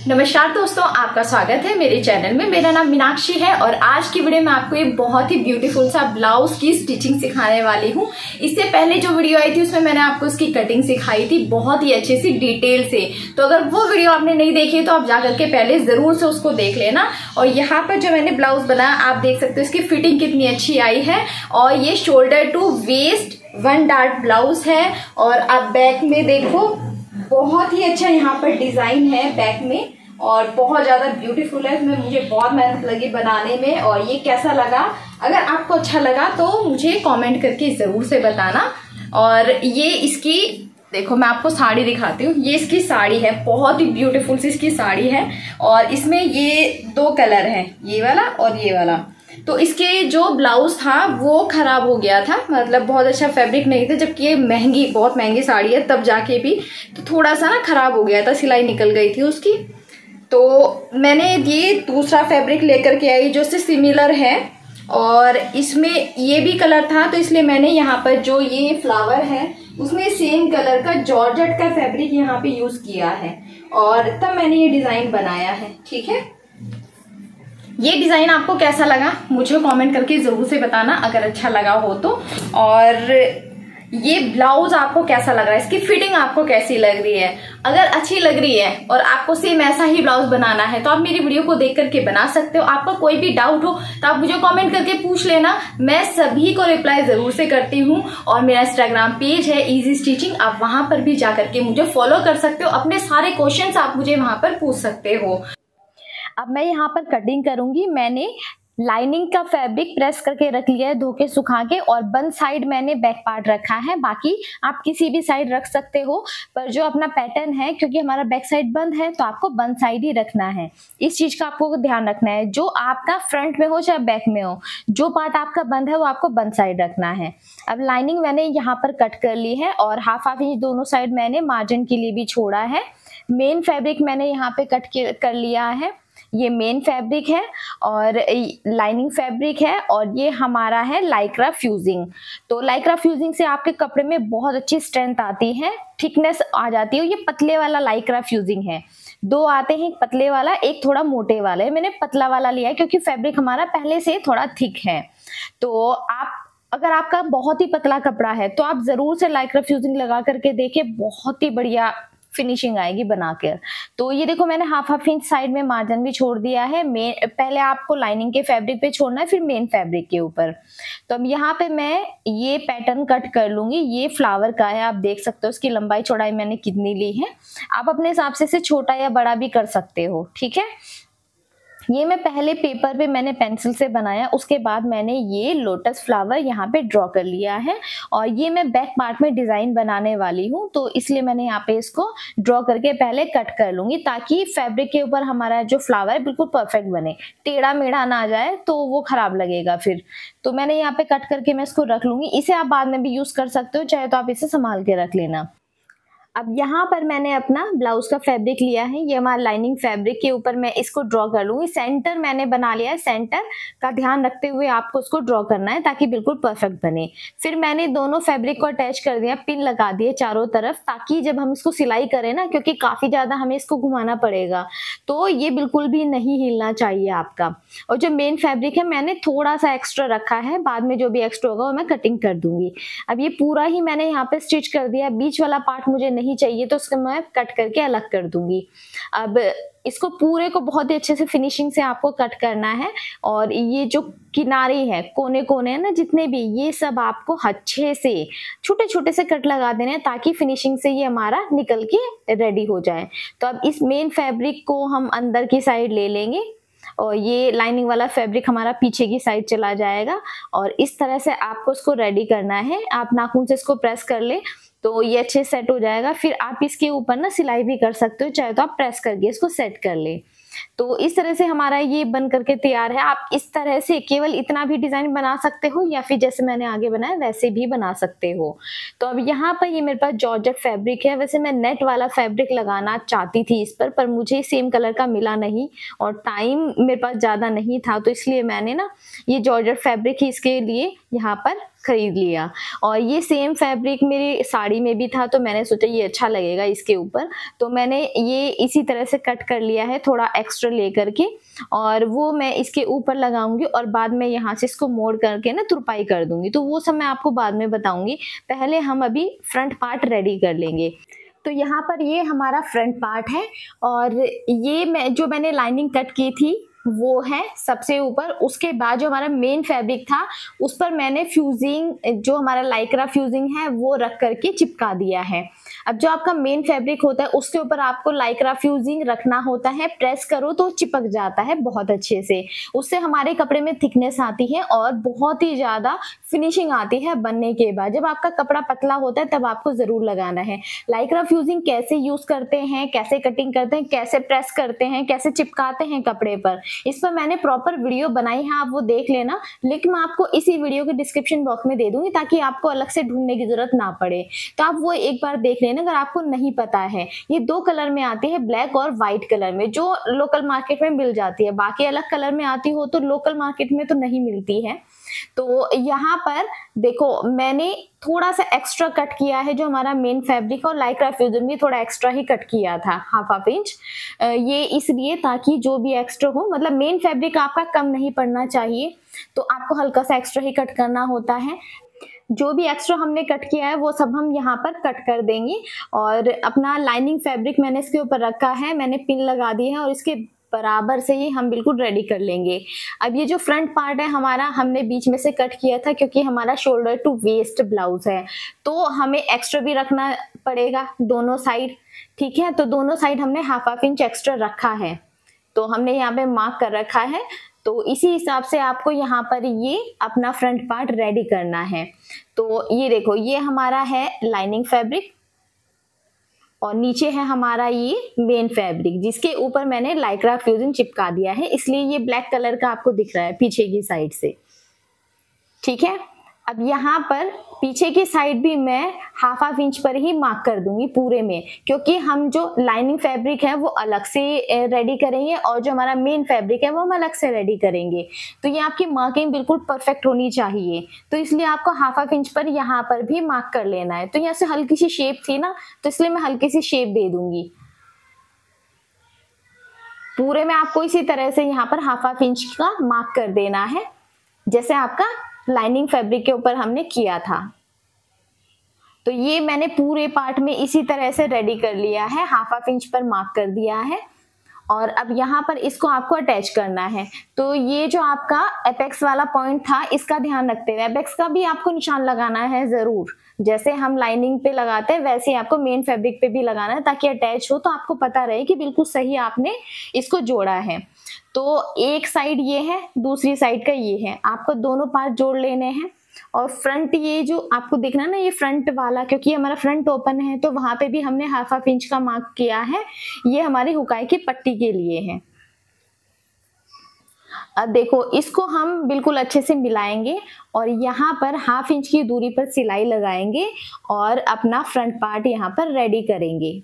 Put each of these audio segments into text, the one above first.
नमस्कार दोस्तों, आपका स्वागत है मेरे चैनल में। मेरा नाम मीनाक्षी है और आज की वीडियो में आपको एक बहुत ही ब्यूटीफुल सा ब्लाउज की स्टिचिंग सिखाने वाली हूँ। इससे पहले जो वीडियो आई थी उसमें मैंने आपको उसकी कटिंग सिखाई थी बहुत ही अच्छे से डिटेल से। तो अगर वो वीडियो आपने नहीं देखी तो आप जाकर के पहले जरूर से उसको देख लेना। और यहाँ पर जो मैंने ब्लाउज बनाया आप देख सकते हो इसकी फिटिंग कितनी अच्छी आई है। और ये shoulder to waist 1 dart blouse है। और आप बैक में देखो बहुत ही अच्छा यहाँ पर डिजाइन है बैक में और बहुत ज्यादा ब्यूटीफुल है। इसमें मुझे बहुत मेहनत लगी बनाने में। और ये कैसा लगा, अगर आपको अच्छा लगा तो मुझे कमेंट करके जरूर से बताना। और ये इसकी देखो मैं आपको साड़ी दिखाती हूँ। ये इसकी साड़ी है, बहुत ही ब्यूटीफुल सी इसकी साड़ी है। और इसमें ये 2 कलर हैं, ये वाला और ये वाला। तो इसके जो ब्लाउज था वो खराब हो गया था, मतलब बहुत अच्छा फैब्रिक नहीं था, जबकि ये महंगी बहुत महंगी साड़ी है तब जाके भी तो थोड़ा सा ना खराब हो गया था, सिलाई निकल गई थी उसकी। तो मैंने ये दूसरा फैब्रिक लेकर के आई जो इससे सिमिलर है और इसमें ये भी कलर था, तो इसलिए मैंने यहाँ पर जो ये फ्लावर है उसमें सेम कलर का जॉर्जेट का फैब्रिक यहाँ पे यूज किया है और तब मैंने ये डिजाइन बनाया है। ठीक है, ये डिजाइन आपको कैसा लगा मुझे कमेंट करके जरूर से बताना अगर अच्छा लगा हो तो। और ये ब्लाउज आपको कैसा लग रहा है, इसकी फिटिंग आपको कैसी लग रही है। अगर अच्छी लग रही है और आपको सेम ऐसा ही ब्लाउज बनाना है तो आप मेरी वीडियो को देख करके बना सकते हो। आपका कोई भी डाउट हो तो आप मुझे कमेंट करके पूछ लेना, मैं सभी को रिप्लाई जरूर से करती हूँ। और मेरा इंस्टाग्राम पेज है इजी स्टिचिंग, आप वहां पर भी जा करके मुझे फॉलो कर सकते हो। अपने सारे क्वेश्चंस आप मुझे वहां पर पूछ सकते हो। अब मैं यहाँ पर कटिंग करूंगी। मैंने लाइनिंग का फैब्रिक प्रेस करके रख लिया है धो के सुखा के, और बंद साइड मैंने बैक पार्ट रखा है। बाकी आप किसी भी साइड रख सकते हो, पर जो अपना पैटर्न है क्योंकि हमारा बैक साइड बंद है तो आपको बंद साइड ही रखना है। इस चीज का आपको ध्यान रखना है, जो आपका फ्रंट में हो चाहे बैक में हो, जो पार्ट आपका बंद है वो आपको बंद साइड रखना है। अब लाइनिंग मैंने यहाँ पर कट कर ली है और हाफ इंच दोनों साइड मैंने मार्जिन के लिए भी छोड़ा है। मेन फैब्रिक मैंने यहाँ पे कट कर लिया है, ये मेन फैब्रिक है और लाइनिंग फैब्रिक है। और ये हमारा है लाइक्रा फ्यूजिंग। तो लाइक्रा फ्यूजिंग से आपके कपड़े में बहुत अच्छी स्ट्रेंथ आती है, थिकनेस आ जाती है। ये पतले वाला लाइक्रा फ्यूजिंग है। 2 आते हैं, एक पतले वाला एक थोड़ा मोटे वाला है। मैंने पतला वाला लिया है क्योंकि फैब्रिक हमारा पहले से थोड़ा थिक है। तो अगर आपका बहुत ही पतला कपड़ा है तो आप जरूर से लाइक्रा फ्यूजिंग लगा करके देखिए, बहुत ही बढ़िया फिनिशिंग आएगी बनाकर। तो ये देखो मैंने हाफ इंच साइड में मार्जिन भी छोड़ दिया है। पहले आपको लाइनिंग के फैब्रिक पे छोड़ना है, फिर मेन फैब्रिक के ऊपर। तो अब यहाँ पे मैं ये पैटर्न कट कर लूंगी। ये फ्लावर का है, आप देख सकते हो इसकी लंबाई चौड़ाई मैंने कितनी ली है। आप अपने हिसाब से इसे छोटा या बड़ा भी कर सकते हो। ठीक है, ये मैं पहले पेपर पे मैंने पेंसिल से बनाया, उसके बाद मैंने ये लोटस फ्लावर यहाँ पे ड्रॉ कर लिया है। और ये मैं बैक पार्ट में डिजाइन बनाने वाली हूँ तो इसलिए मैंने यहाँ पे इसको ड्रॉ करके पहले कट कर लूंगी, ताकि फैब्रिक के ऊपर हमारा जो फ्लावर है बिल्कुल परफेक्ट बने, टेढ़ा मेढ़ा ना जाए तो वो खराब लगेगा फिर। तो मैंने यहाँ पे कट करके मैं इसको रख लूंगी। इसे आप बाद में भी यूज कर सकते हो, चाहे तो आप इसे संभाल के रख लेना। अब यहाँ पर मैंने अपना ब्लाउज का फैब्रिक लिया है, ये हमारा लाइनिंग फैब्रिक के ऊपर मैं इसको ड्रॉ कर लूंगी। सेंटर मैंने बना लिया है, सेंटर का ध्यान रखते हुए आपको उसको ड्रॉ करना है ताकि बिल्कुल परफेक्ट बने। फिर मैंने दोनों फैब्रिक को अटैच कर दिया, पिन लगा दिए चारों तरफ, ताकि जब हम इसको सिलाई करें ना, क्योंकि काफी ज्यादा हमें इसको घुमाना पड़ेगा, तो ये बिल्कुल भी नहीं हिलना चाहिए आपका। और जो मेन फैब्रिक है मैंने थोड़ा सा एक्स्ट्रा रखा है, बाद में जो भी एक्स्ट्रा होगा वो मैं कटिंग कर दूंगी। अब ये पूरा ही मैंने यहाँ पे स्टिच कर दिया, बीच वाला पार्ट मुझे नहीं चाहिए तो उसको मैं कट करके अलग कर दूंगी। अब इसको पूरे को बहुत ही अच्छे से फिनिशिंग से आपको कट करना है। और ये जो किनारे है, कोने कोने है ना जितने भी, ये सब आपको अच्छे से छोटे छोटे से कट लगा देने हैं ताकि फिनिशिंग से ये हमारा निकल के रेडी हो जाए। तो अब इस मेन फैब्रिक को हम अंदर की साइड ले लेंगे और ये लाइनिंग वाला फैब्रिक हमारा पीछे की साइड चला जाएगा। और इस तरह से आपको इसको रेडी करना है। आप नाखून से इसको प्रेस कर ले तो ये अच्छे सेट हो जाएगा। फिर आप इसके ऊपर ना सिलाई भी कर सकते हो, चाहे तो आप प्रेस करके इसको सेट कर ले। तो इस तरह से हमारा ये बन करके तैयार है। आप इस तरह से केवल इतना भी डिजाइन बना सकते हो या फिर जैसे मैंने आगे बनाया वैसे भी बना सकते हो। तो अब यहाँ पर ये मेरे पास जॉर्जेट फैब्रिक है। वैसे मैं नेट वाला फैब्रिक लगाना चाहती थी इस पर मुझे सेम कलर का मिला नहीं और टाइम मेरे पास ज्यादा नहीं था, तो इसलिए मैंने ना ये जॉर्जेट फैब्रिक ही इसके लिए यहाँ पर खरीद लिया। और ये सेम फैब्रिक मेरी साड़ी में भी था, तो मैंने सोचा ये अच्छा लगेगा इसके ऊपर, तो मैंने ये इसी तरह से कट कर लिया है थोड़ा एक्स्ट्रा लेकर के, और वो मैं इसके ऊपर लगाऊंगी और बाद में यहाँ से इसको मोड़ करके ना तुरपाई कर दूंगी। तो वो सब मैं आपको बाद में बताऊंगी, पहले हम अभी फ्रंट पार्ट रेडी कर लेंगे। तो यहाँ पर ये हमारा फ्रंट पार्ट है, और ये मैंने लाइनिंग कट की थी वो है सबसे ऊपर। उसके बाद जो हमारा मेन फैब्रिक था उस पर मैंने फ्यूजिंग, जो हमारा लाइक्रा फ्यूजिंग है वो रख करके चिपका दिया है। अब जो आपका मेन फैब्रिक होता है उसके ऊपर आपको लाइक्रा फ्यूजिंग रखना होता है, प्रेस करो तो चिपक जाता है बहुत अच्छे से, उससे हमारे कपड़े में थिकनेस आती है और बहुत ही ज्यादा फिनिशिंग आती है बनने के बाद। जब आपका कपड़ा पतला होता है तब आपको जरूर लगाना है। लाइक्रा फ्यूजिंग कैसे यूज करते हैं, कैसे कटिंग करते हैं, कैसे प्रेस करते हैं, कैसे चिपकाते हैं कपड़े पर, इस पर मैंने प्रॉपर वीडियो बनाई है, आप वो देख लेना। लिंक मैं आपको इसी वीडियो के डिस्क्रिप्शन बॉक्स में दे दूंगी ताकि आपको अलग से ढूंढने की जरूरत ना पड़े, तो आप वो एक बार देख लेना अगर आपको नहीं पता है। ये 2 कलर में आती है, ब्लैक और व्हाइट कलर में, जो लोकल मार्केट में मिल जाती है। बाकी अलग कलर में आती हो तो लोकल मार्केट में तो नहीं मिलती है। तो यहाँ पर देखो मैंने थोड़ा सा एक्स्ट्रा कट किया है, जो हमारा मेन फैब्रिक और लाइक्रा फ्यूजन भी थोड़ा एक्स्ट्रा ही कट किया था, हाफ इंच। ये इसलिए ताकि जो भी एक्स्ट्रा हो, मतलब मेन फैब्रिक आपका कम नहीं पड़ना चाहिए, तो आपको हल्का सा एक्स्ट्रा ही कट करना होता है। जो भी एक्स्ट्रा हमने कट किया है वो सब हम यहाँ पर कट कर देंगे। और अपना लाइनिंग फैब्रिक मैंने इसके ऊपर रखा है, मैंने पिन लगा दी है और इसके बराबर से ही हम बिल्कुल रेडी कर लेंगे। अब ये जो फ्रंट पार्ट है हमारा, हमने बीच में से कट किया था क्योंकि हमारा शोल्डर टू वेस्ट ब्लाउज है, तो हमें एक्स्ट्रा भी रखना पड़ेगा दोनों साइड, ठीक है। तो दोनों साइड हमने हाफ इंच एक्स्ट्रा रखा है, तो हमने यहाँ पे मार्क कर रखा है। तो इसी हिसाब से आपको यहाँ पर ये अपना फ्रंट पार्ट रेडी करना है। तो ये देखो, ये हमारा है लाइनिंग फैब्रिक और नीचे है हमारा ये मेन फैब्रिक, जिसके ऊपर मैंने लाइक्रा फ्यूजन चिपका दिया है, इसलिए ये ब्लैक कलर का आपको दिख रहा है पीछे की साइड से, ठीक है। अब यहाँ पर पीछे की साइड भी मैं हाफ इंच पर ही मार्क कर दूंगी पूरे में, क्योंकि हम जो लाइनिंग फैब्रिक है वो अलग से रेडी करेंगे और जो हमारा मेन फैब्रिक है वो हम अलग से रेडी करेंगे। तो ये आपकी मार्किंग बिल्कुल परफेक्ट होनी चाहिए, तो इसलिए आपको हाफ इंच पर यहाँ पर भी मार्क कर लेना है। तो यहाँ से हल्की सी शेप थी ना, तो इसलिए मैं हल्की सी शेप दे दूंगी। पूरे में आपको इसी तरह से यहाँ पर हाफ इंच का मार्क कर देना है, जैसे आपका लाइनिंग फैब्रिक के ऊपर हमने किया था। तो ये मैंने पूरे पार्ट में इसी तरह से रेडी कर लिया है, हाफ इंच पर मार्क कर दिया है। और अब यहाँ पर इसको आपको अटैच करना है। तो ये जो आपका एपेक्स वाला पॉइंट था इसका ध्यान रखते हुए एपेक्स का भी आपको निशान लगाना है जरूर, जैसे हम लाइनिंग पे लगाते हैं वैसे ही आपको मेन फैब्रिक पे भी लगाना है, ताकि अटैच हो तो आपको पता रहे कि बिल्कुल सही आपने इसको जोड़ा है। तो एक साइड ये है, दूसरी साइड का ये है, आपको दोनों पार्ट जोड़ लेने हैं। और फ्रंट ये जो आपको दिखना ना, ये फ्रंट वाला, क्योंकि हमारा फ्रंट ओपन है तो वहां पे भी हमने हाफ इंच का मार्क किया है, ये हमारी हुकाई की पट्टी के लिए है। अब देखो इसको हम बिल्कुल अच्छे से मिलाएंगे और यहाँ पर हाफ इंच की दूरी पर सिलाई लगाएंगे और अपना फ्रंट पार्ट यहाँ पर रेडी करेंगे।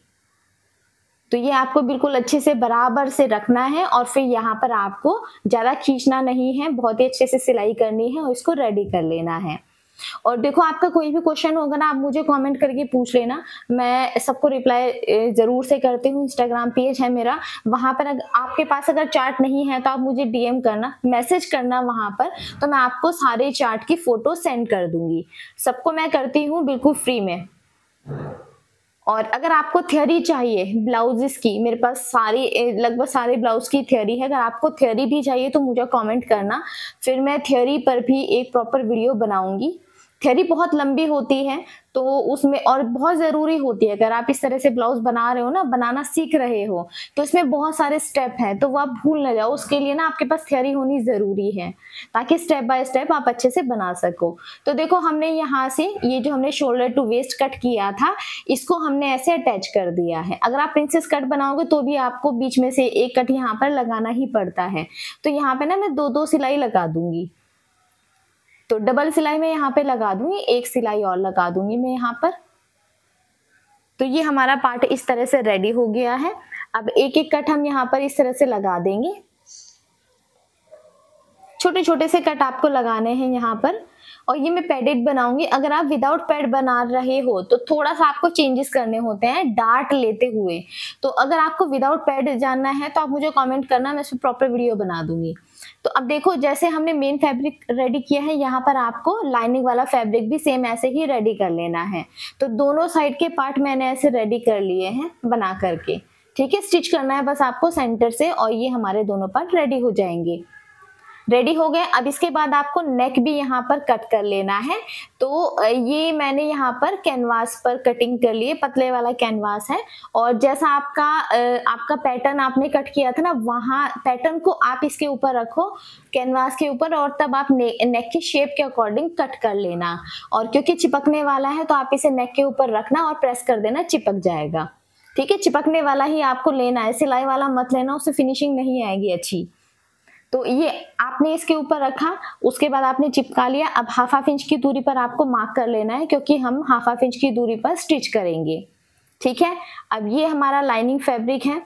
तो ये आपको बिल्कुल अच्छे से बराबर से रखना है और फिर यहाँ पर आपको ज्यादा खींचना नहीं है, बहुत ही अच्छे से सिलाई करनी है और इसको रेडी कर लेना है। और देखो आपका कोई भी क्वेश्चन होगा ना, आप मुझे कमेंट करके पूछ लेना, मैं सबको रिप्लाई जरूर से करती हूँ। इंस्टाग्राम पेज है मेरा, वहां पर आपके पास अगर चार्ट नहीं है तो आप मुझे डीएम करना, मैसेज करना वहां पर, तो मैं आपको सारे चार्ट की फोटो सेंड कर दूंगी। सबको मैं करती हूँ बिल्कुल फ्री में। और अगर आपको थ्योरी चाहिए ब्लाउजेस की, मेरे पास लगभग सारे ब्लाउज की थ्योरी है, अगर आपको थ्योरी भी चाहिए तो मुझे कमेंट करना, फिर मैं थ्योरी पर भी एक प्रॉपर वीडियो बनाऊंगी। थ्योरी बहुत लंबी होती है तो उसमें और बहुत ज़रूरी होती है। अगर आप इस तरह से ब्लाउज बना रहे हो ना, बनाना सीख रहे हो, तो इसमें बहुत सारे स्टेप हैं, तो वो आप भूल ना जाओ। उसके लिए ना आपके पास थ्योरी होनी ज़रूरी है, ताकि स्टेप बाय स्टेप आप अच्छे से बना सको। तो देखो हमने यहाँ से ये जो हमने शोल्डर टू वेस्ट कट किया था, इसको हमने ऐसे अटैच कर दिया है। अगर आप प्रिंसेस कट बनाओगे तो भी आपको बीच में से एक कट यहाँ पर लगाना ही पड़ता है। तो यहाँ पे ना मैं 2-2 सिलाई लगा दूंगी, तो डबल सिलाई मैं यहाँ पे लगा दूंगी, एक सिलाई और लगा दूंगी मैं यहाँ पर। तो ये हमारा पार्ट इस तरह से रेडी हो गया है। अब एक एक कट हम यहाँ पर इस तरह से लगा देंगे, छोटे छोटे से कट आपको लगाने हैं यहाँ पर। और ये मैं पैडेड बनाऊंगी। अगर आप विदाउट पैड बना रहे हो तो थोड़ा सा आपको चेंजेस करने होते हैं डार्ट लेते हुए। तो अगर आपको विदाउट पैड जानना है तो आप मुझे कमेंट करना, मैं इस पर प्रॉपर वीडियो बना दूंगी। तो अब देखो, जैसे हमने मेन फैब्रिक रेडी किया है, यहाँ पर आपको लाइनिंग वाला फैब्रिक भी सेम ऐसे ही रेडी कर लेना है। तो दोनों साइड के पार्ट मैंने ऐसे रेडी कर लिए हैं बना करके, ठीक है। स्टिच करना है बस आपको सेंटर से, और ये हमारे दोनों पार्ट रेडी हो जाएंगे। रेडी हो गए। अब इसके बाद आपको नेक भी यहाँ पर कट कर लेना है। तो ये मैंने यहाँ पर कैनवास पर कटिंग कर लिए, पतले वाला कैनवास है। और जैसा आपका पैटर्न आपने कट किया था ना, वहाँ पैटर्न को आप इसके ऊपर रखो कैनवास के ऊपर, और तब आप नेक की शेप के अकॉर्डिंग कट कर लेना। और क्योंकि चिपकने वाला है तो आप इसे नेक के ऊपर रखना और प्रेस कर देना, चिपक जाएगा, ठीक है। चिपकने वाला ही आपको लेना है, सिलाई वाला मत लेना, उससे फिनिशिंग नहीं आएगी अच्छी। तो ये आपने इसके ऊपर रखा, उसके बाद आपने चिपका लिया। अब हाफ इंच की दूरी पर आपको मार्क कर लेना है, क्योंकि हम हाफ इंच की दूरी पर स्टिच करेंगे, ठीक है। अब ये हमारा लाइनिंग फैब्रिक है,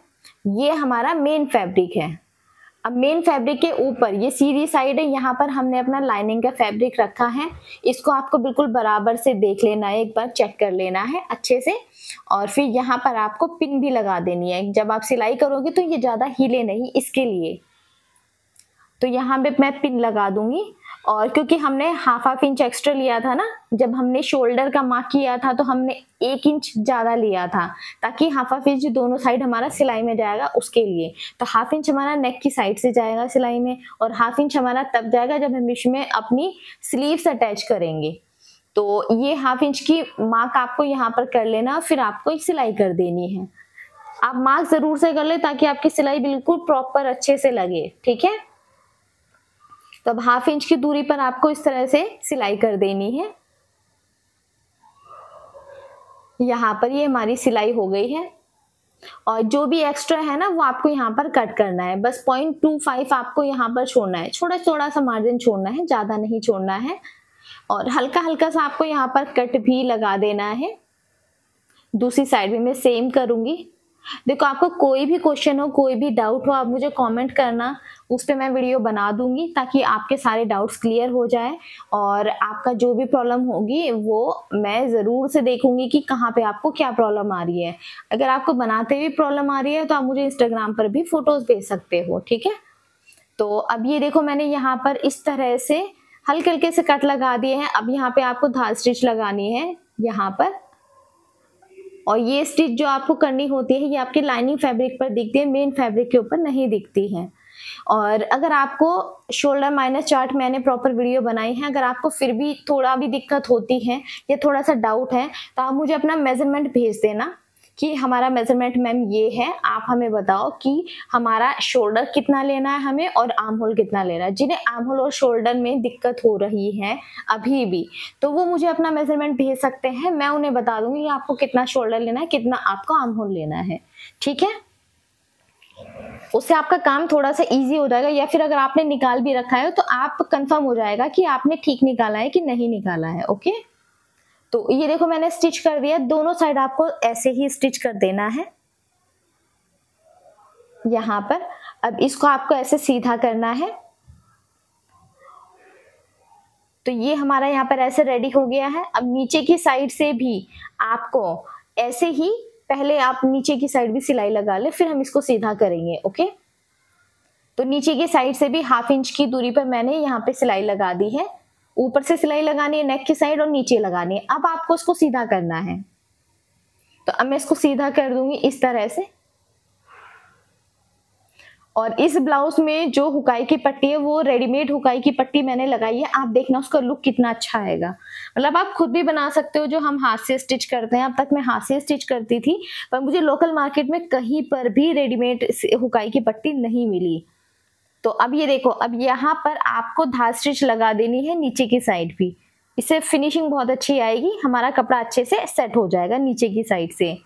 ये हमारा मेन फैब्रिक है। अब मेन फैब्रिक के ऊपर ये सीधी साइड है, यहाँ पर हमने अपना लाइनिंग का फैब्रिक रखा है। इसको आपको बिल्कुल बराबर से देख लेना है, एक बार चेक कर लेना है अच्छे से। और फिर यहाँ पर आपको पिन भी लगा देनी है। जब आप सिलाई करोगे तो ये ज्यादा हिले नहीं, इसके लिए तो यहाँ पे मैं पिन लगा दूंगी। और क्योंकि हमने हाफ इंच एक्स्ट्रा लिया था ना, जब हमने शोल्डर का मार्क किया था तो हमने 1 इंच ज्यादा लिया था, ताकि हाफ इंच दोनों साइड हमारा सिलाई में जाएगा, उसके लिए। तो हाफ इंच हमारा नेक की साइड से जाएगा सिलाई में, और हाफ इंच हमारा तब जाएगा जब हम इसमें अपनी स्लीव्स अटैच करेंगे। तो ये हाफ इंच की मार्क आपको यहाँ पर कर लेना, फिर आपको सिलाई कर देनी है। आप मार्क जरूर से कर ले ताकि आपकी सिलाई बिल्कुल प्रॉपर अच्छे से लगे, ठीक है। तो अब हाफ इंच की दूरी पर आपको इस तरह से सिलाई कर देनी है। यहाँ पर ये हमारी सिलाई हो गई है, और जो भी एक्स्ट्रा है ना वो आपको यहाँ पर कट करना है। बस 0.25 आपको यहाँ पर छोड़ना है, थोड़ा सा मार्जिन छोड़ना है, ज्यादा नहीं छोड़ना है। और हल्का हल्का सा आपको यहाँ पर कट भी लगा देना है। दूसरी साइड भी मैं सेम करूंगी। देखो, आपको कोई भी क्वेश्चन हो, कोई भी डाउट हो, आप मुझे कमेंट करना, उस पर मैं वीडियो बना दूंगी, ताकि आपके सारे डाउट्स क्लियर हो जाए। और आपका जो भी प्रॉब्लम होगी वो मैं ज़रूर से देखूंगी कि कहाँ पे आपको क्या प्रॉब्लम आ रही है। अगर आपको बनाते हुए प्रॉब्लम आ रही है तो आप मुझे इंस्टाग्राम पर भी फोटोज भेज सकते हो, ठीक है। तो अब ये देखो, मैंने यहाँ पर इस तरह से हल्के हल्के से कट लगा दिए हैं। अब यहाँ पे आपको धार स्टिच लगानी है यहाँ पर, और ये स्टिच जो आपको करनी होती है ये आपकी लाइनिंग फैब्रिक पर दिखती है, मेन फैब्रिक के ऊपर नहीं दिखती है। और अगर आपको शोल्डर माइनस चार्ट मैंने प्रॉपर वीडियो बनाई है, अगर आपको फिर भी थोड़ा भी दिक्कत होती है या थोड़ा सा डाउट है तो आप मुझे अपना मेजरमेंट भेज देना कि हमारा मेजरमेंट मैम ये है, आप हमें बताओ कि हमारा शोल्डर कितना लेना है हमें और आर्म होल कितना लेना है। जिन्हें आर्म होल और शोल्डर में दिक्कत हो रही है अभी भी, तो वो मुझे अपना मेजरमेंट भेज सकते हैं, मैं उन्हें बता दूंगी कि आपको कितना शोल्डर लेना है, कितना आपको आर्म होल लेना है, ठीक है। उससे आपका काम थोड़ा सा इजी हो जाएगा, या फिर अगर आपने निकाल भी रखा है तो आप कंफर्म हो जाएगा कि आपने ठीक निकाला है कि नहीं निकाला है, ओके। तो ये देखो, मैंने स्टिच कर दिया, दोनों साइड आपको ऐसे ही स्टिच कर देना है यहाँ पर। अब इसको आपको ऐसे सीधा करना है। तो ये हमारा यहाँ पर ऐसे रेडी हो गया है। अब नीचे की साइड से भी आपको ऐसे ही, पहले आप नीचे की साइड भी सिलाई लगा ले, फिर हम इसको सीधा करेंगे, ओके। तो नीचे की साइड से भी हाफ इंच की दूरी पर मैंने यहाँ पे सिलाई लगा दी है। ऊपर से सिलाई लगानी है नेक की साइड और नीचे लगानी है। अब आपको इसको सीधा करना है। तो अब मैं इसको सीधा कर दूंगी इस तरह से। और इस ब्लाउज में जो हुकाई की पट्टी है वो रेडीमेड हुकाई की पट्टी मैंने लगाई है। आप देखना उसका लुक कितना अच्छा आएगा। मतलब आप खुद भी बना सकते हो, जो हम हाथ से स्टिच करते हैं। अब तक मैं हाथ से स्टिच करती थी, पर मुझे लोकल मार्केट में कहीं पर भी रेडीमेड हुकाई की पट्टी नहीं मिली। तो अब ये देखो, अब यहाँ पर आपको धार स्टिच लगा देनी है नीचे की साइड भी। इससे फिनिशिंग बहुत अच्छी आएगी, हमारा कपड़ा अच्छे से सेट हो जाएगा नीचे की साइड से।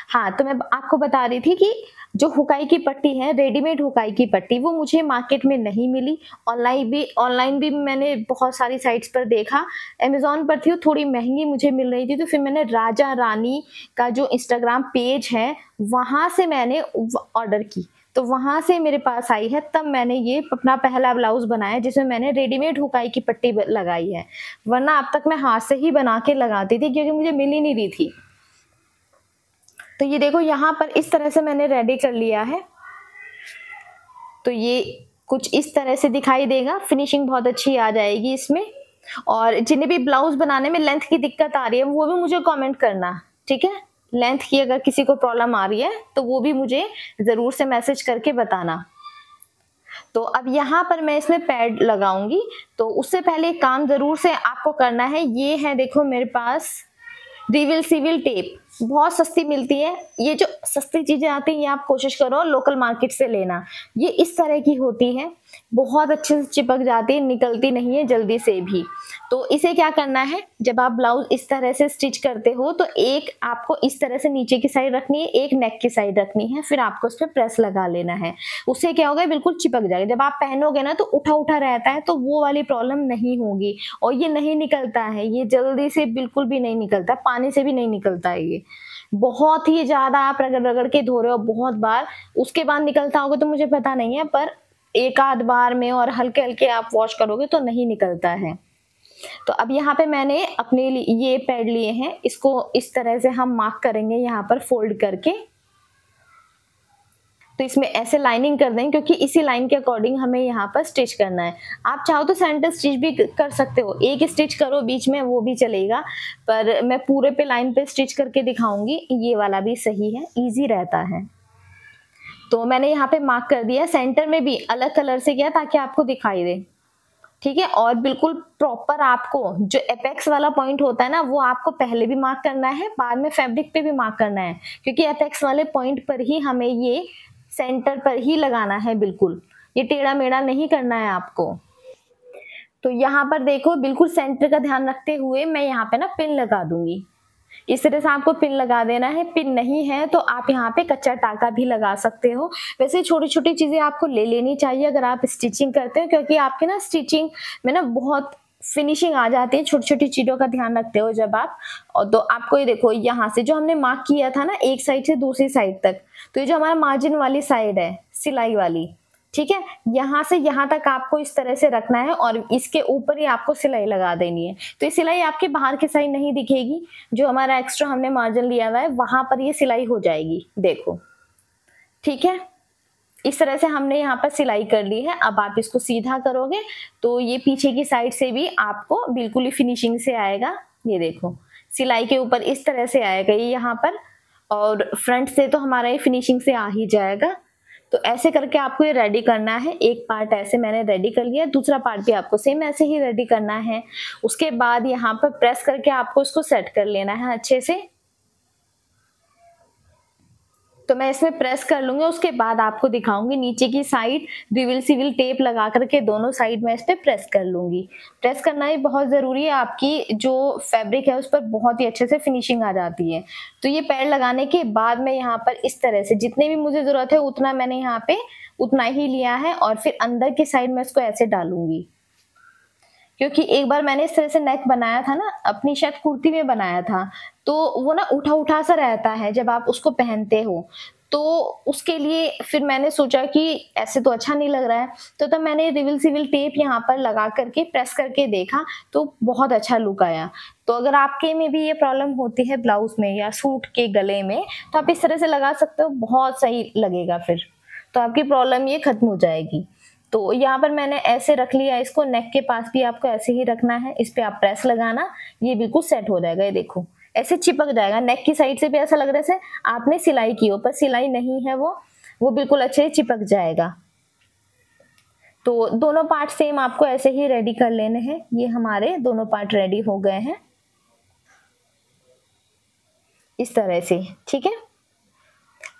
हाँ, तो मैं आपको बता रही थी कि जो हुकाई की पट्टी है, रेडीमेड हुकाई की पट्टी, वो मुझे मार्केट में नहीं मिली। ऑनलाइन भी मैंने बहुत सारी साइट्स पर देखा। अमेजोन पर थी, वो थोड़ी महंगी मुझे मिल रही थी। तो फिर मैंने राजा रानी का जो इंस्टाग्राम पेज है वहाँ से मैंने ऑर्डर की। तो वहां से मेरे पास आई है, तब मैंने ये अपना पहला ब्लाउज बनाया जिसमें मैंने रेडीमेड हुकाई की पट्टी लगाई है, वरना अब तक मैं हाथ से ही बना के लगाती थी क्योंकि मुझे मिल ही नहीं रही थी। तो ये देखो यहाँ पर इस तरह से मैंने रेडी कर लिया है। तो ये कुछ इस तरह से दिखाई देगा, फिनिशिंग बहुत अच्छी आ जाएगी इसमें। और जिन्हें भी ब्लाउज बनाने में लेंथ की दिक्कत आ रही है वो भी मुझे कमेंट करना, ठीक है। लेंथ की अगर किसी को प्रॉब्लम आ रही है तो वो भी मुझे जरूर से मैसेज करके बताना। तो अब यहाँ पर मैं इसमें पैड लगाऊंगी, तो उससे पहले एक काम जरूर से आपको करना है। ये है देखो मेरे पास रिवील टेप, बहुत सस्ती मिलती है। ये जो सस्ती चीजें आती हैं ये आप कोशिश करो लोकल मार्केट से लेना। ये इस तरह की होती है, बहुत अच्छे से चिपक जाती है, निकलती नहीं है जल्दी से भी। तो इसे क्या करना है, जब आप ब्लाउज इस तरह से स्टिच करते हो तो एक आपको इस तरह से नीचे की साइड रखनी है, एक नेक की साइड रखनी है, फिर आपको इस पर प्रेस लगा लेना है। उससे क्या होगा, बिल्कुल चिपक जाएगा। जब आप पहनोगे ना तो उठा उठा रहता है, तो वो वाली प्रॉब्लम नहीं होगी। और ये नहीं निकलता है, ये जल्दी से बिल्कुल भी नहीं निकलता, पानी से भी नहीं निकलता है। ये बहुत ही ज्यादा आप रगड़ रगड़ के धो रहे हो बहुत बार, उसके बाद निकलता होगा तो मुझे पता नहीं है, पर एक आध बार में और हल्के हल्के आप वॉश करोगे तो नहीं निकलता है। तो अब यहाँ पे मैंने अपने लिए ये पैड लिए हैं, इसको इस तरह से हम मार्क करेंगे यहाँ पर फोल्ड करके। तो इसमें ऐसे लाइनिंग कर देंगे क्योंकि इसी लाइन के अकॉर्डिंग हमें यहाँ पर स्टिच करना है। आप चाहो तो सेंटर स्टिच भी कर सकते हो, एक स्टिच करो बीच में वो भी चलेगा, पर मैं पूरे पे लाइन पे स्टिच करके दिखाऊंगी। ये वाला भी सही है, इजी रहता है। तो मैंने यहाँ पे मार्क कर दिया, सेंटर में भी अलग कलर से किया ताकि आपको दिखाई दे, ठीक है। और बिल्कुल प्रॉपर आपको जो एपेक्स वाला पॉइंट होता है ना, वो आपको पहले भी मार्क करना है, बाद में फैब्रिक पे भी मार्क करना है, क्योंकि एपेक्स वाले पॉइंट पर ही हमें ये सेंटर पर ही लगाना है, बिल्कुल ये टेढ़ा मेढ़ा नहीं करना है आपको। तो यहाँ पर देखो बिल्कुल सेंटर का ध्यान रखते हुए मैं यहाँ पे ना पिन लगा दूंगी। इस तरह से आपको पिन लगा देना है। पिन नहीं है तो आप यहाँ पे कच्चा टाका भी लगा सकते हो। वैसे छोटी छोटी चीजें आपको ले लेनी चाहिए अगर आप स्टिचिंग करते हो, क्योंकि आपके ना स्टिचिंग में ना बहुत फिनिशिंग आ जाती है छोटी छोटी चीजों का ध्यान रखते हो जब आप। और तो आपको ये देखो यहाँ से जो हमने मार्क किया था ना एक साइड से दूसरी साइड तक, तो ये जो हमारा मार्जिन वाली साइड है सिलाई वाली, ठीक है, यहाँ से यहाँ तक आपको इस तरह से रखना है और इसके ऊपर ही आपको सिलाई लगा देनी है। तो ये सिलाई आपके बाहर की साइड नहीं दिखेगी, जो हमारा एक्स्ट्रा हमने मार्जिन लिया हुआ है वहां पर ये सिलाई हो जाएगी, देखो, ठीक है। इस तरह से हमने यहाँ पर सिलाई कर ली है। अब आप इसको सीधा करोगे तो ये पीछे की साइड से भी आपको बिल्कुल ही फिनिशिंग से आएगा। ये देखो सिलाई के ऊपर इस तरह से आएगा ये यहाँ पर, और फ्रंट से तो हमारा ये फिनिशिंग से आ ही जाएगा। तो ऐसे करके आपको ये रेडी करना है। एक पार्ट ऐसे मैंने रेडी कर लिया, दूसरा पार्ट भी आपको सेम ऐसे ही रेडी करना है। उसके बाद यहाँ पर प्रेस करके आपको इसको सेट कर लेना है अच्छे से। तो मैं इसमें प्रेस कर लूंगी, उसके बाद आपको दिखाऊंगी नीचे की साइड रिविल सिविल टेप लगा करके दोनों साइड में इस पे प्रेस कर लूंगी। प्रेस करना ही बहुत जरूरी है, आपकी जो फैब्रिक है उस पर बहुत ही अच्छे से फिनिशिंग आ जाती है। तो ये पैड लगाने के बाद मैं यहाँ पर इस तरह से जितने भी मुझे जरूरत है उतना मैंने यहाँ पे उतना ही लिया है, और फिर अंदर की साइड में इसको ऐसे डालूंगी, क्योंकि एक बार मैंने इस तरह से नेक बनाया था ना, अपनी शायद कुर्ती में बनाया था, तो वो ना उठा उठा सा रहता है जब आप उसको पहनते हो। तो उसके लिए फिर मैंने सोचा कि ऐसे तो अच्छा नहीं लग रहा है, तो तब मैंने रिविल सिविल टेप यहाँ पर लगा करके प्रेस करके देखा तो बहुत अच्छा लुक आया। तो अगर आपके में भी ये प्रॉब्लम होती है ब्लाउज में या सूट के गले में, तो आप इस तरह से लगा सकते हो, बहुत सही लगेगा, फिर तो आपकी प्रॉब्लम ये खत्म हो जाएगी। तो यहाँ पर मैंने ऐसे रख लिया इसको, नेक के पास भी आपको ऐसे ही रखना है, इस पे आप प्रेस लगाना, ये बिल्कुल सेट हो जाएगा। ये देखो ऐसे चिपक जाएगा, नेक की साइड से भी ऐसा लग रहा है जैसे आपने सिलाई की हो, पर सिलाई नहीं है, वो बिल्कुल अच्छे से चिपक जाएगा। तो दोनों पार्ट सेम आपको ऐसे ही रेडी कर लेने हैं। ये हमारे दोनों पार्ट रेडी हो गए हैं इस तरह से, ठीक है।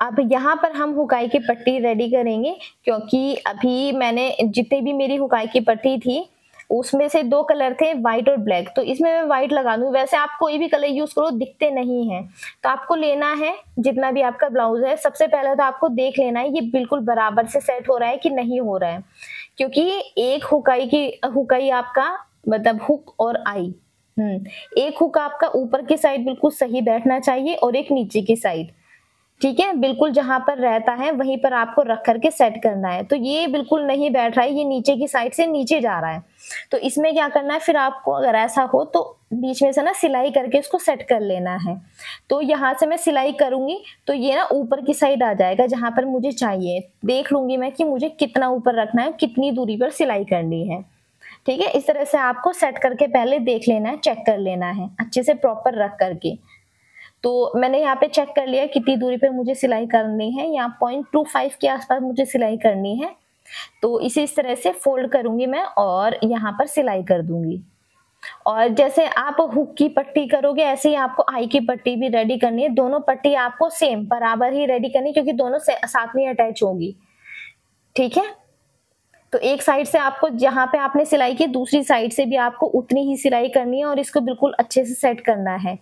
अब यहाँ पर हम हुकाई की पट्टी रेडी करेंगे, क्योंकि अभी मैंने जितने भी मेरी हुकाई की पट्टी थी उसमें से 2 कलर थे, व्हाइट और ब्लैक, तो इसमें मैं व्हाइट लगा दूँ। वैसे आप कोई भी कलर यूज करो, दिखते नहीं है। तो आपको लेना है जितना भी आपका ब्लाउज है, सबसे पहले तो आपको देख लेना है ये बिल्कुल बराबर से सेट हो रहा है कि नहीं हो रहा है, क्योंकि एक हुकाई आपका मतलब हुक और आई, एक हुक आपका ऊपर की साइड बिल्कुल सही बैठना चाहिए और एक नीचे की साइड, ठीक है, बिल्कुल जहां पर रहता है वहीं पर आपको रख करके सेट करना है। तो ये बिल्कुल नहीं बैठ रहा है, ये नीचे की साइड से नीचे जा रहा है। तो इसमें क्या करना है, फिर आपको अगर ऐसा हो तो बीच में से ना सिलाई करके इसको सेट कर लेना है। तो यहाँ से मैं सिलाई करूंगी तो ये ना ऊपर की साइड आ जाएगा जहां पर मुझे चाहिए। देख लूंगी मैं कि मुझे कितना ऊपर रखना है, कितनी दूरी पर सिलाई करनी है। ठीक है, इस तरह से आपको सेट करके पहले देख लेना है, चेक कर लेना है अच्छे से प्रॉपर रख करके। तो मैंने यहाँ पे चेक कर लिया कितनी दूरी पे मुझे सिलाई करनी है, यहाँ 0.25 के आसपास मुझे सिलाई करनी है। तो इसे इस तरह से फोल्ड करूंगी मैं और यहाँ पर सिलाई कर दूंगी। और जैसे आप हुक की पट्टी करोगे ऐसे ही आपको आई की पट्टी भी रेडी करनी है। दोनों पट्टी आपको सेम बराबर ही रेडी करनी, क्योंकि दोनों साथ में अटैच होगी। ठीक है, तो एक साइड से आपको जहां पे आपने सिलाई की दूसरी साइड से भी आपको उतनी ही सिलाई करनी है और इसको बिल्कुल अच्छे से सेट करना है।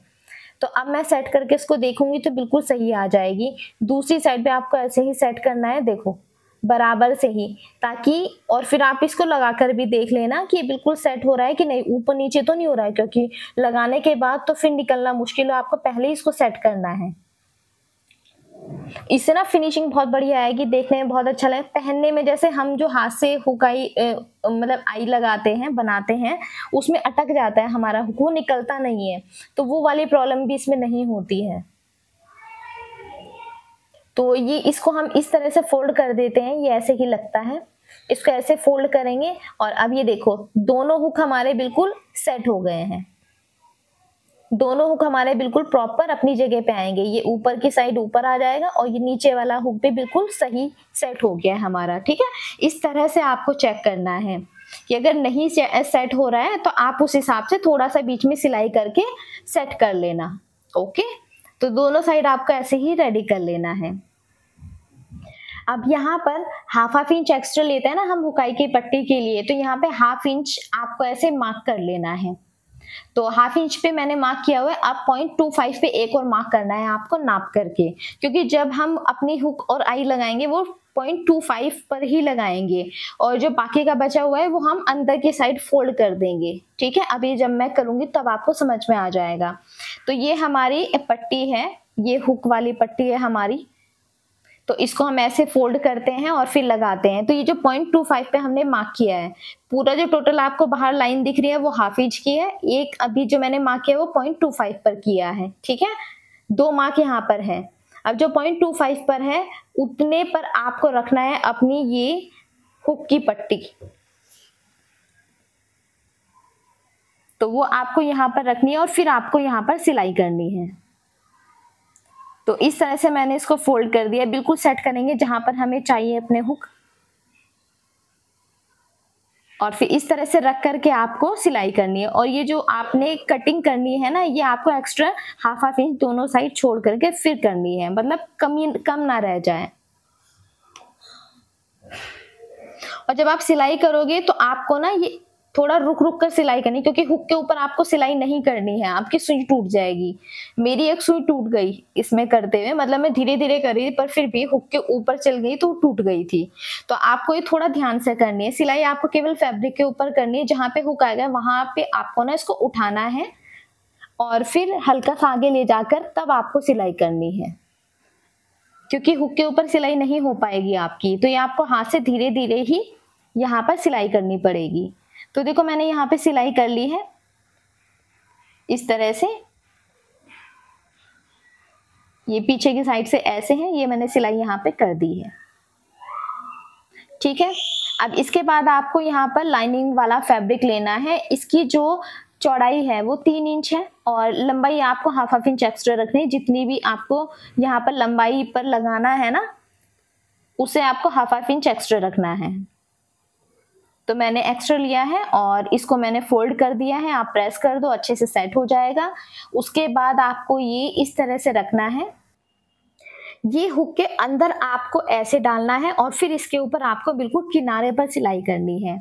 तो अब मैं सेट करके इसको देखूंगी तो बिल्कुल सही आ जाएगी। दूसरी साइड पे आपको ऐसे ही सेट करना है, देखो बराबर से ही, ताकि और फिर आप इसको लगाकर भी देख लेना कि ये बिल्कुल सेट हो रहा है कि नहीं, ऊपर नीचे तो नहीं हो रहा है, क्योंकि लगाने के बाद तो फिर निकलना मुश्किल है। आपको पहले ही इसको सेट करना है। इससे ना फिनिशिंग बहुत बढ़िया आएगी, देखने में बहुत अच्छा लगे। पहनने में जैसे हम जो हाथ से हुकाई मतलब आई लगाते हैं, बनाते हैं, उसमें अटक जाता है हमारा हुक, वो निकलता नहीं है। तो वो वाली प्रॉब्लम भी इसमें नहीं होती है। तो ये इसको हम इस तरह से फोल्ड कर देते हैं, ये ऐसे ही लगता है। इसको ऐसे फोल्ड करेंगे और अब ये देखो दोनों हुक हमारे बिल्कुल सेट हो गए हैं। दोनों हुक हमारे बिल्कुल प्रॉपर अपनी जगह पे आएंगे। ये ऊपर की साइड ऊपर आ जाएगा और ये नीचे वाला हुक भी बिल्कुल सही सेट हो गया है हमारा। ठीक है, इस तरह से आपको चेक करना है कि अगर नहीं सेट हो रहा है तो आप उस हिसाब से थोड़ा सा बीच में सिलाई करके सेट कर लेना। ओके, तो दोनों साइड आपको ऐसे ही रेडी कर लेना है। अब यहाँ पर हाफ इंच एक्स्ट्रा लेते हैं ना हम हुकाई की पट्टी के लिए, तो यहाँ पे हाफ इंच आपको ऐसे मार्क कर लेना है। तो हाफ इंच पे मैंने मार्क किया हुआ है, अब 0.25 पे एक और मार्क करना है आपको नाप करके, क्योंकि जब हम अपनी हुक और आई लगाएंगे वो 0.25 पर ही लगाएंगे और जो बाकी का बचा हुआ है वो हम अंदर की साइड फोल्ड कर देंगे। ठीक है, अभी जब मैं करूंगी तब आपको समझ में आ जाएगा। तो ये हमारी पट्टी है, ये हुक वाली पट्टी है हमारी। तो इसको हम ऐसे फोल्ड करते हैं और फिर लगाते हैं। तो ये जो 0.25 पे हमने मार्क किया है, पूरा जो टोटल आपको बाहर लाइन दिख रही है वो हाफ इंच की है, एक अभी जो मैंने मार्क किया है वो 0.25 पर किया है। ठीक है, 2 मार्क यहाँ पर है। अब जो 0.25 पर है उतने पर आपको रखना है अपनी ये हुक की पट्टी। तो वो आपको यहाँ पर रखनी है और फिर आपको यहाँ पर सिलाई करनी है। तो इस तरह से मैंने इसको फोल्ड कर दिया, बिल्कुल सेट करेंगे जहां पर हमें चाहिए अपने हुक, और फिर इस तरह से रख करके आपको सिलाई करनी है। और ये जो आपने कटिंग करनी है ना, ये आपको एक्स्ट्रा हाफ इंच दोनों साइड छोड़ करके फिर करनी है, मतलब कम ना रह जाए। और जब आप सिलाई करोगे तो आपको ना ये थोड़ा रुक रुक कर सिलाई करनी, क्योंकि हुक के ऊपर आपको सिलाई नहीं करनी है, आपकी सुई टूट जाएगी। मेरी एक सुई टूट गई इसमें करते हुए, मतलब मैं धीरे धीरे कर रही थी पर फिर भी हुक के ऊपर चल गई तो टूट गई थी। तो आपको ये थोड़ा ध्यान से करनी है। सिलाई आपको केवल फैब्रिक के ऊपर करनी है, जहां पे हुक आएगा वहां पे आपको ना इसको उठाना है और फिर हल्का सा आगे ले जाकर तब आपको सिलाई करनी है, क्योंकि हुक के ऊपर सिलाई नहीं हो पाएगी आपकी। तो ये आपको हाथ से धीरे धीरे ही यहाँ पर सिलाई करनी पड़ेगी। तो देखो मैंने यहाँ पे सिलाई कर ली है इस तरह से, ये पीछे की साइड से ऐसे है, ये मैंने सिलाई यहाँ पे कर दी है। ठीक है, अब इसके बाद आपको यहाँ पर लाइनिंग वाला फैब्रिक लेना है। इसकी जो चौड़ाई है वो 3 इंच है और लंबाई आपको हाफ इंच एक्स्ट्रा रखनी है। जितनी भी आपको यहाँ पर लंबाई पर लगाना है ना, उसे आपको हाफ इंच एक्स्ट्रा रखना है। तो मैंने एक्स्ट्रा लिया है और इसको मैंने फोल्ड कर दिया है। आप प्रेस कर दो, अच्छे से सेट हो जाएगा। उसके बाद आपको ये इस तरह से रखना है, ये हुक के अंदर आपको ऐसे डालना है और फिर इसके ऊपर आपको बिल्कुल किनारे पर सिलाई करनी है।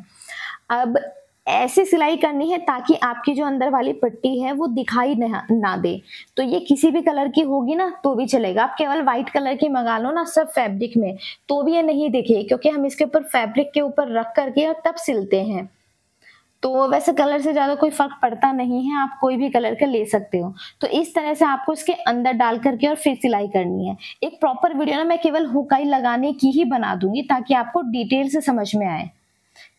अब ऐसे सिलाई करनी है ताकि आपकी जो अंदर वाली पट्टी है वो दिखाई ना दे। तो ये किसी भी कलर की होगी ना तो भी चलेगा, आप केवल व्हाइट कलर की मंगा लो ना सब फैब्रिक में, तो भी ये नहीं दिखे, क्योंकि हम इसके ऊपर फैब्रिक के ऊपर रख करके और तब सिलते हैं। तो वैसे कलर से ज़्यादा कोई फ़र्क पड़ता नहीं है, आप कोई भी कलर का ले सकते हो। तो इस तरह से आपको इसके अंदर डाल करके और फिर सिलाई करनी है। एक प्रॉपर वीडियो ना मैं केवल हुकाई लगाने की ही बना दूंगी ताकि आपको डिटेल से समझ में आए।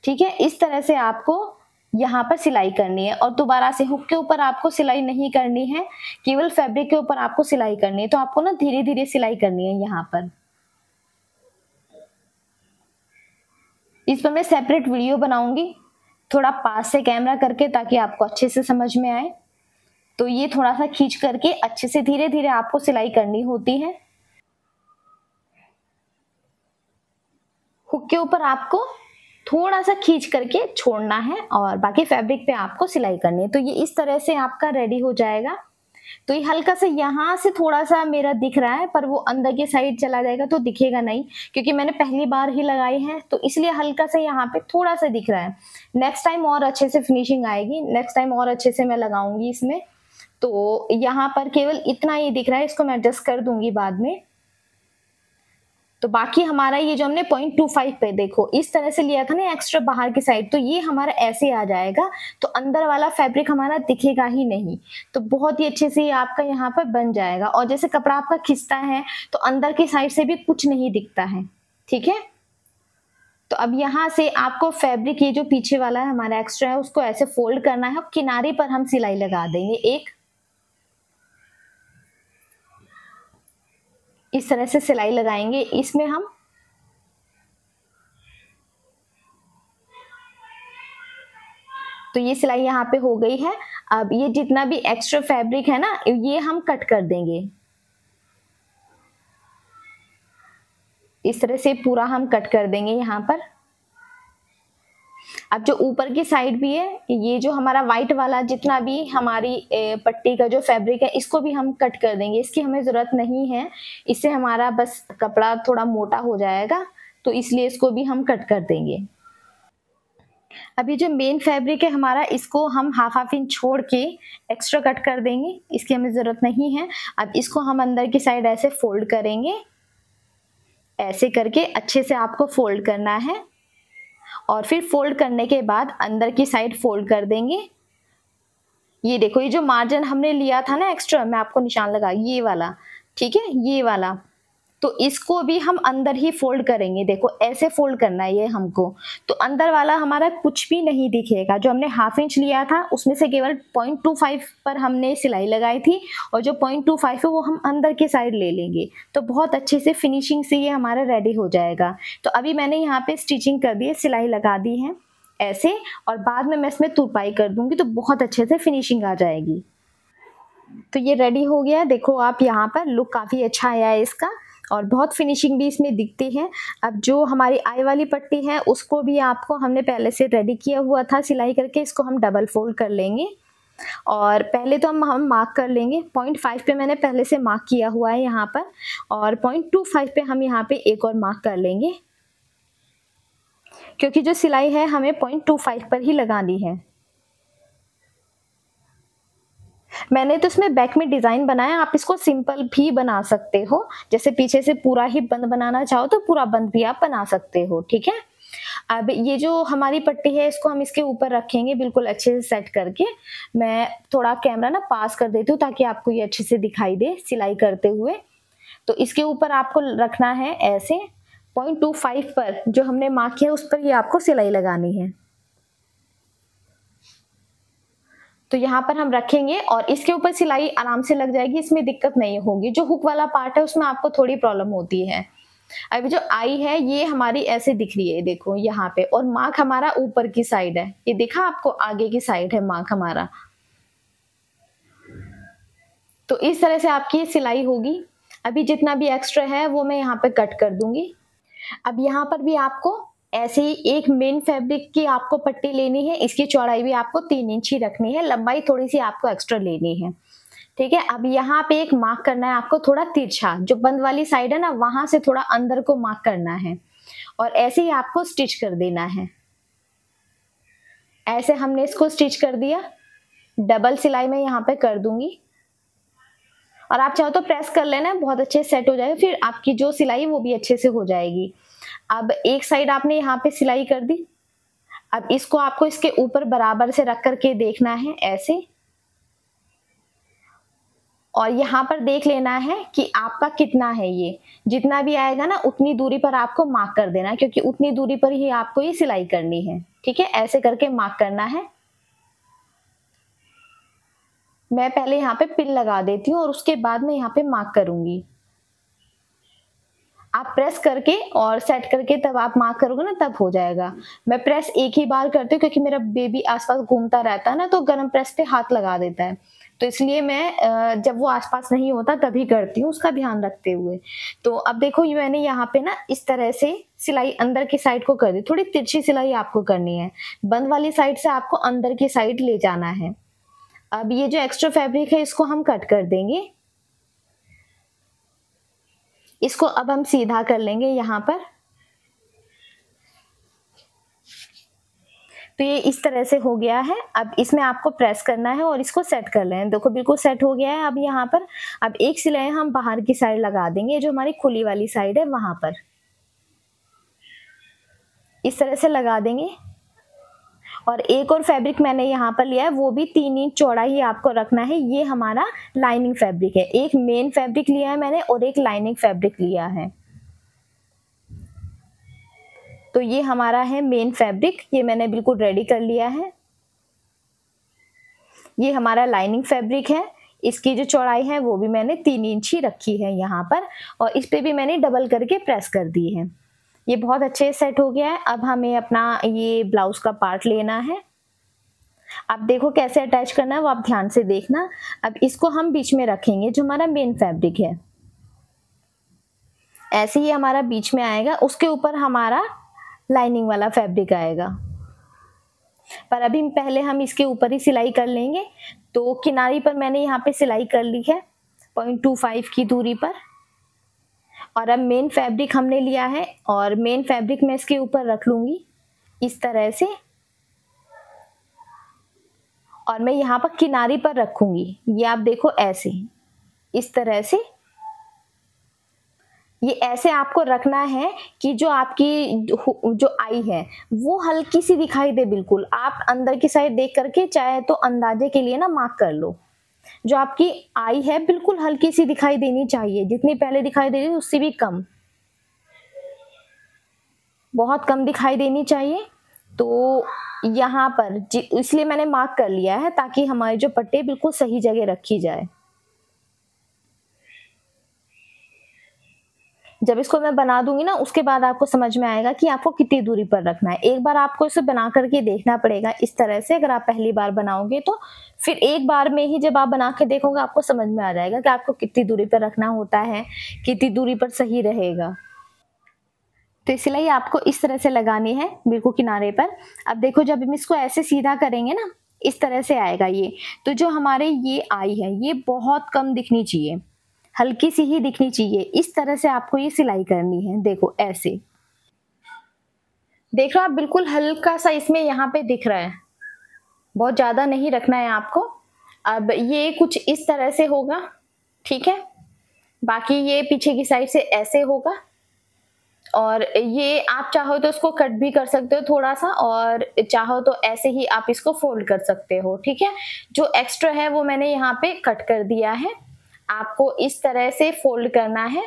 ठीक है, इस तरह से आपको यहाँ पर सिलाई करनी है और दोबारा से हुक के ऊपर आपको सिलाई नहीं करनी है, केवल फैब्रिक के ऊपर आपको सिलाई करनी है। तो आपको ना धीरे धीरे सिलाई करनी है। यहाँ पर इस पर मैं सेपरेट वीडियो बनाऊंगी थोड़ा पास से कैमरा करके ताकि आपको अच्छे से समझ में आए। तो ये थोड़ा सा खींच करके अच्छे से धीरे धीरे आपको सिलाई करनी होती है। हुक के ऊपर आपको थोड़ा सा खींच करके छोड़ना है और बाकी फैब्रिक पे आपको सिलाई करनी है। तो ये इस तरह से आपका रेडी हो जाएगा। तो ये हल्का सा यहाँ से थोड़ा सा मेरा दिख रहा है, पर वो अंदर की साइड चला जाएगा तो दिखेगा नहीं, क्योंकि मैंने पहली बार ही लगाई है, तो इसलिए हल्का सा यहाँ पे थोड़ा सा दिख रहा है। नेक्स्ट टाइम और अच्छे से फिनिशिंग आएगी, नेक्स्ट टाइम और अच्छे से मैं लगाऊंगी इसमें। तो यहाँ पर केवल इतना ही दिख रहा है, इसको मैं एडजस्ट कर दूंगी बाद में। तो बाकी हमारा ये जो हमने 0.25 पे देखो इस तरह से लिया था ना एक्स्ट्रा बाहर की साइड, तो ये हमारा ऐसे आ जाएगा, तो अंदर वाला फैब्रिक हमारा दिखेगा ही नहीं। तो बहुत ही अच्छे से आपका यहाँ पर बन जाएगा। और जैसे कपड़ा आपका खिंचता है तो अंदर की साइड से भी कुछ नहीं दिखता है। ठीक है, तो अब यहाँ से आपको फैब्रिक ये जो पीछे वाला है हमारा एक्स्ट्रा है उसको ऐसे फोल्ड करना है और किनारे पर हम सिलाई लगा देंगे एक। इस तरह से सिलाई लगाएंगे इसमें हम। तो ये सिलाई यहाँ पे हो गई है। अब ये जितना भी एक्स्ट्रा फैब्रिक है ना ये हम कट कर देंगे। इस तरह से पूरा हम कट कर देंगे यहाँ पर। अब जो ऊपर की साइड भी है, ये जो हमारा व्हाइट वाला जितना भी हमारी पट्टी का जो फैब्रिक है इसको भी हम कट कर देंगे। इसकी हमें जरूरत नहीं है, इससे हमारा बस कपड़ा थोड़ा मोटा हो जाएगा, तो इसलिए इसको भी हम कट कर देंगे। अब ये जो मेन फैब्रिक है हमारा, इसको हम हाफ इंच छोड़ के एक्स्ट्रा कट कर देंगे, इसकी हमें जरूरत नहीं है। अब इसको हम अंदर की साइड ऐसे फोल्ड करेंगे, ऐसे करके अच्छे से आपको फोल्ड करना है। और फिर फोल्ड करने के बाद अंदर की साइड फोल्ड कर देंगे। ये देखो ये जो मार्जिन हमने लिया था ना एक्स्ट्रा, मैं आपको निशान लगा ये वाला, ठीक है ये वाला, तो इसको भी हम अंदर ही फोल्ड करेंगे। देखो ऐसे फोल्ड करना है ये हमको, तो अंदर वाला हमारा कुछ भी नहीं दिखेगा। जो हमने हाफ इंच लिया था उसमें से केवल 0.25 पर हमने सिलाई लगाई थी, और जो 0.25 है वो हम अंदर की साइड ले लेंगे। तो बहुत अच्छे से फिनिशिंग से ये हमारा रेडी हो जाएगा। तो अभी मैंने यहाँ पे स्टिचिंग कर दी है, सिलाई लगा दी है ऐसे, और बाद में मैं इसमें तुरपाई कर दूंगी तो बहुत अच्छे से फिनिशिंग आ जाएगी। तो ये रेडी हो गया। देखो आप यहाँ पर लुक काफ़ी अच्छा आया है इसका, और बहुत फिनिशिंग भी इसमें दिखती है। अब जो हमारी आई वाली पट्टी है उसको भी आपको हमने पहले से रेडी किया हुआ था सिलाई करके, इसको हम डबल फोल्ड कर लेंगे। और पहले तो हम मार्क कर लेंगे। 0.5 पे मैंने पहले से मार्क किया हुआ है यहाँ पर, और 0.25 पे हम यहाँ पे एक और मार्क कर लेंगे, क्योंकि जो सिलाई है हमें 0.25 पर ही लगानी है। मैंने तो इसमें बैक में डिजाइन बनाया, आप इसको सिंपल भी बना सकते हो, जैसे पीछे से पूरा ही बंद बनाना चाहो तो पूरा बंद भी आप बना सकते हो। ठीक है, अब ये जो हमारी पट्टी है इसको हम इसके ऊपर रखेंगे बिल्कुल अच्छे से सेट करके। मैं थोड़ा कैमरा ना पास कर देती हूँ ताकि आपको ये अच्छे से दिखाई दे सिलाई करते हुए। तो इसके ऊपर आपको रखना है ऐसे, 0.25 पर जो हमने मार्क किया उस पर ही आपको सिलाई लगानी है। तो यहाँ पर हम रखेंगे और इसके ऊपर सिलाई आराम से लग जाएगी, इसमें दिक्कत नहीं होगी। जो हुक वाला पार्ट है उसमें आपको थोड़ी प्रॉब्लम होती है। अभी जो आई है ये हमारी ऐसे दिख रही है, देखो यहाँ पे, और मार्क हमारा ऊपर की साइड है, ये देखा आपको आगे की साइड है मार्क हमारा। तो इस तरह से आपकी सिलाई होगी। अभी जितना भी एक्स्ट्रा है वो मैं यहाँ पे कट कर दूंगी। अब यहाँ पर भी आपको ऐसे ही एक मेन फैब्रिक की आपको पट्टी लेनी है, इसकी चौड़ाई भी आपको 3 इंच ही रखनी है, लंबाई थोड़ी सी आपको एक्स्ट्रा लेनी है। ठीक है, अब यहाँ पे एक मार्क करना है आपको थोड़ा तिरछा, जो बंद वाली साइड है ना वहां से थोड़ा अंदर को मार्क करना है, और ऐसे ही आपको स्टिच कर देना है। ऐसे हमने इसको स्टिच कर दिया, डबल सिलाई में यहाँ पे कर दूंगी, और आप चाहो तो प्रेस कर लेना, बहुत अच्छे से सेट हो जाएगा, फिर आपकी जो सिलाई वो भी अच्छे से हो जाएगी। अब एक साइड आपने यहाँ पे सिलाई कर दी, अब इसको आपको इसके ऊपर बराबर से रख करके देखना है ऐसे, और यहाँ पर देख लेना है कि आपका कितना है। ये जितना भी आएगा ना उतनी दूरी पर आपको मार्क कर देना है, क्योंकि उतनी दूरी पर ही आपको ये सिलाई करनी है। ठीक है, ऐसे करके मार्क करना है। मैं पहले यहाँ पे पिन लगा देती हूँ और उसके बाद मैं यहाँ पे मार्क करूंगी। आप प्रेस करके और सेट करके तब आप मार्क करोगे ना, तब हो जाएगा। मैं प्रेस एक ही बार करती हूँ क्योंकि मेरा बेबी आसपास घूमता रहता है ना, तो गर्म प्रेस पे हाथ लगा देता है, तो इसलिए मैं जब वो आसपास नहीं होता तभी करती हूँ, उसका ध्यान रखते हुए। तो अब देखो ये मैंने यहाँ पे ना इस तरह से सिलाई अंदर की साइड को कर दी। थोड़ी तिरछी सिलाई आपको करनी है, बंद वाली साइड से आपको अंदर की साइड ले जाना है। अब ये जो एक्स्ट्रा फैब्रिक है इसको हम कट कर देंगे। इसको अब हम सीधा कर लेंगे यहाँ पर। तो ये इस तरह से हो गया है। अब इसमें आपको प्रेस करना है और इसको सेट कर लें। देखो बिल्कुल सेट हो गया है। अब यहाँ पर अब एक सिलाई हम बाहर की साइड लगा देंगे, जो हमारी खुली वाली साइड है वहां पर इस तरह से लगा देंगे। और एक और फैब्रिक मैंने यहाँ पर लिया है, वो भी 3 इंच चौड़ा ही आपको रखना है। ये हमारा लाइनिंग फैब्रिक है। एक मेन फैब्रिक लिया है मैंने और एक लाइनिंग फैब्रिक लिया है। तो ये हमारा है मेन फैब्रिक, ये मैंने बिल्कुल रेडी कर लिया है। ये हमारा लाइनिंग फैब्रिक है। इसकी जो चौड़ाई है वो भी मैंने 3 इंच ही रखी है यहाँ पर, और इस पे भी मैंने डबल करके प्रेस कर दी है। ये बहुत अच्छे सेट हो गया है। अब हमें अपना ये ब्लाउज का पार्ट लेना है। अब देखो कैसे अटैच करना है वो आप ध्यान से देखना। अब इसको हम बीच में रखेंगे, जो हमारा मेन फैब्रिक है ऐसे ही हमारा बीच में आएगा, उसके ऊपर हमारा लाइनिंग वाला फैब्रिक आएगा। पर अभी पहले हम इसके ऊपर ही सिलाई कर लेंगे। तो किनारी पर मैंने यहाँ पे सिलाई कर ली है 0.25 की दूरी पर। और अब मेन फैब्रिक हमने लिया है और मेन फैब्रिक मैं इसके ऊपर रख लूंगी इस तरह से, और मैं यहाँ पर किनारी पर रखूंगी। ये आप देखो ऐसे इस तरह से, ये ऐसे आपको रखना है कि जो आपकी जो आई है वो हल्की सी दिखाई दे। बिल्कुल आप अंदर की साइड देख करके चाहे तो अंदाजे के लिए ना मार्क कर लो। जो आपकी आई है बिल्कुल हल्की सी दिखाई देनी चाहिए, जितनी पहले दिखाई दे रही है उससे भी कम, बहुत कम दिखाई देनी चाहिए। तो यहाँ पर इसलिए मैंने मार्क कर लिया है ताकि हमारे जो पट्टे बिल्कुल सही जगह रखी जाए। जब इसको मैं बना दूंगी ना उसके बाद आपको समझ में आएगा कि आपको कितनी दूरी पर रखना है। एक बार आपको इसे बना करके देखना पड़ेगा इस तरह से, अगर आप पहली बार बनाओगे तो फिर एक बार में ही जब आप बना के देखोगे आपको समझ में आ जाएगा कि आपको कितनी दूरी पर रखना होता है, कितनी दूरी पर सही रहेगा। तो सिलाई आपको इस तरह से लगानी है बिल्कुल किनारे पर। अब देखो जब हम इसको ऐसे सीधा करेंगे ना इस तरह से आएगा ये। तो जो हमारे ये आई है ये बहुत कम दिखनी चाहिए, हल्की सी ही दिखनी चाहिए। इस तरह से आपको ये सिलाई करनी है। देखो ऐसे देख रहे हो आप, बिल्कुल हल्का सा इसमें यहाँ पे दिख रहा है, बहुत ज्यादा नहीं रखना है आपको। अब ये कुछ इस तरह से होगा, ठीक है। बाकी ये पीछे की साइड से ऐसे होगा, और ये आप चाहो तो इसको कट भी कर सकते हो थोड़ा सा, और चाहो तो ऐसे ही आप इसको फोल्ड कर सकते हो, ठीक है। जो एक्स्ट्रा है वो मैंने यहाँ पे कट कर दिया है। आपको इस तरह से फोल्ड करना है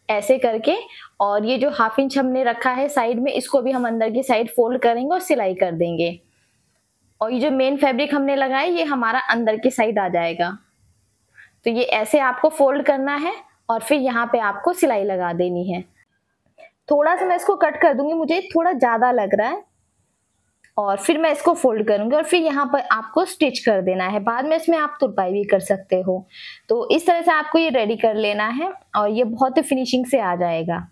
ऐसे करके, और ये जो 1/2 इंच हमने रखा है साइड में इसको भी हम अंदर की साइड फोल्ड करेंगे और सिलाई कर देंगे। और ये जो मेन फैब्रिक हमने लगाया ये हमारा अंदर की साइड आ जाएगा। तो ये ऐसे आपको फोल्ड करना है और फिर यहाँ पे आपको सिलाई लगा देनी है। थोड़ा सा मैं इसको कट कर दूंगी, मुझे थोड़ा ज्यादा लग रहा है, और फिर मैं इसको फोल्ड करूंगी और फिर यहाँ पर आपको स्टिच कर देना है। बाद में इसमें आप तुरपाई भी कर सकते हो। तो इस तरह से आपको ये रेडी कर लेना है और ये बहुत ही फिनिशिंग से आ जाएगा।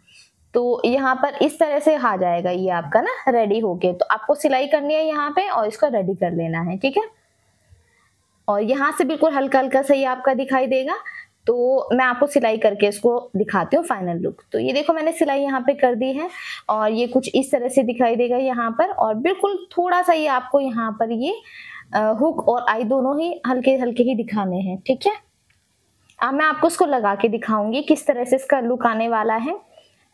तो यहाँ पर इस तरह से आ जाएगा ये आपका ना रेडी होके। तो आपको सिलाई करनी है यहाँ पे और इसको रेडी कर लेना है, ठीक है। और यहाँ से बिल्कुल हल्का हल्का सा ये आपका दिखाई देगा। तो मैं आपको सिलाई करके इसको दिखाती हूँ फाइनल लुक। तो ये देखो मैंने सिलाई यहाँ पे कर दी है और ये कुछ इस तरह से दिखाई देगा यहाँ पर। और बिल्कुल थोड़ा सा ये आपको यहाँ पर ये हुक और आई दोनों ही हल्के हल्के ही दिखाने हैं, ठीक है। अब मैं आपको इसको लगा के दिखाऊंगी किस तरह से इसका लुक आने वाला है।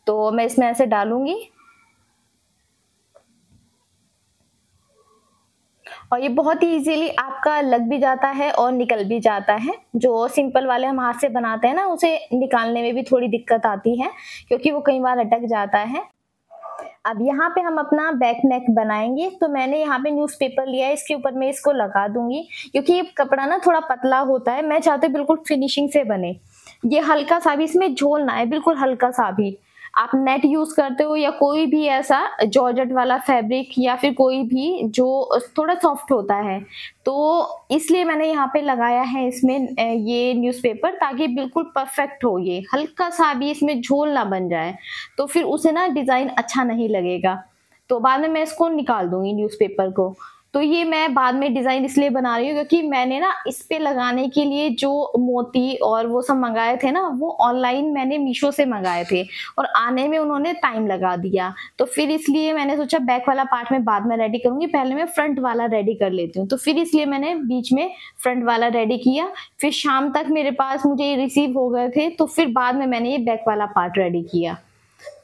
तो मैं इसमें ऐसे डालूंगी और ये बहुत ही इजीली आपका लग भी जाता है और निकल भी जाता है। जो सिंपल वाले हम हाथ से बनाते हैं ना, उसे निकालने में भी थोड़ी दिक्कत आती है क्योंकि वो कई बार अटक जाता है। अब यहाँ पे हम अपना बैक नेक बनाएंगे, तो मैंने यहाँ पे न्यूज़पेपर लिया है, इसके ऊपर मैं इसको लगा दूंगी क्योंकि ये कपड़ा ना थोड़ा पतला होता है, मैं चाहती हूँ बिल्कुल फिनिशिंग से बने। ये हल्का सा भी इसमें झोल ना है, बिल्कुल हल्का सा भी। आप नेट यूज करते हो या कोई भी ऐसा जॉर्जेट वाला फैब्रिक या फिर कोई भी जो थोड़ा सॉफ्ट होता है, तो इसलिए मैंने यहाँ पे लगाया है इसमें ये न्यूज़पेपर, ताकि बिल्कुल परफेक्ट हो। ये हल्का सा भी इसमें झोल ना बन जाए तो फिर उसे ना डिजाइन अच्छा नहीं लगेगा। तो बाद में मैं इसको निकाल दूंगी न्यूज़पेपर को। तो ये मैं बाद में डिजाइन इसलिए बना रही हूँ क्योंकि मैंने ना इस पे लगाने के लिए जो मोती और वो सब मंगाए थे ना, वो ऑनलाइन मैंने मीशो से मंगाए थे और आने में उन्होंने टाइम लगा दिया। तो फिर इसलिए मैंने सोचा बैक वाला पार्ट में बाद में रेडी करूंगी, पहले मैं फ्रंट वाला रेडी कर लेती हूँ। तो फिर इसलिए मैंने बीच में फ्रंट वाला रेडी किया। फिर शाम तक मेरे पास मुझे ये रिसीव हो गए थे, तो फिर बाद में मैंने ये बैक वाला पार्ट रेडी किया।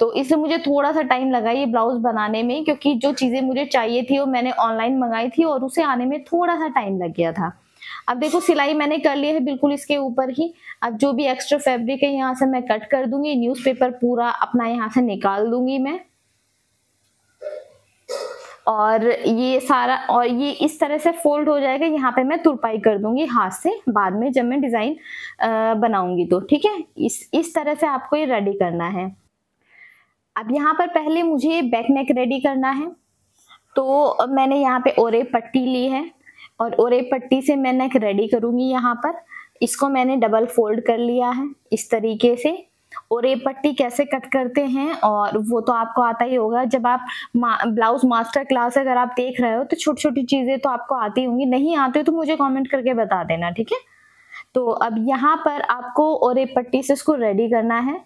तो इससे मुझे थोड़ा सा टाइम लगा ये ब्लाउज बनाने में, क्योंकि जो चीजें मुझे चाहिए थी वो मैंने ऑनलाइन मंगाई थी और उसे आने में थोड़ा सा टाइम लग गया था। अब देखो सिलाई मैंने कर ली है बिल्कुल इसके ऊपर ही। अब जो भी एक्स्ट्रा फैब्रिक है यहाँ से मैं कट कर दूंगी, न्यूज़पेपर पूरा अपना यहाँ से निकाल दूंगी मैं। और ये सारा, और ये इस तरह से फोल्ड हो जाएगा। यहाँ पे मैं तुरपाई कर दूंगी हाथ से बाद में जब मैं डिजाइन बनाऊंगी तो, ठीक है। इस तरह से आपको ये रेडी करना है। अब यहाँ पर पहले मुझे बैक नेक रेडी करना है, तो मैंने यहाँ पे ओरे पट्टी ली है और ओरे पट्टी से मैं नेक रेडी करूंगी। यहाँ पर इसको मैंने डबल फोल्ड कर लिया है इस तरीके से। ओरे पट्टी कैसे कट करते हैं और वो तो आपको आता ही होगा, जब आप ब्लाउज मास्टर क्लास अगर आप देख रहे हो तो छोटी छोटी चीजें तो आपको आती होंगी, नहीं आती हो तो मुझे कॉमेंट करके बता देना, ठीक है। तो अब यहाँ पर आपको ओरे पट्टी से इसको रेडी करना है।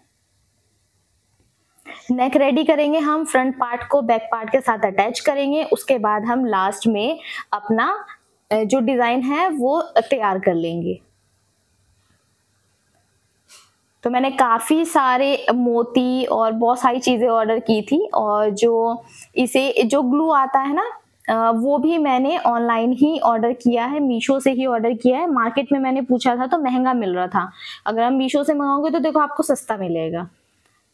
नेक रेडी करेंगे हम, फ्रंट पार्ट को बैक पार्ट के साथ अटैच करेंगे। उसके बाद हम लास्ट में अपना जो डिजाइन है वो तैयार कर लेंगे। तो मैंने काफी सारे मोती और बहुत सारी चीजें ऑर्डर की थी, और जो ग्लू आता है ना, वो भी मैंने ऑनलाइन ही ऑर्डर किया है, मीशो से ही ऑर्डर किया है। मार्केट में मैंने पूछा था तो महंगा मिल रहा था, अगर हम मीशो से मंगाओगे तो देखो आपको सस्ता मिलेगा।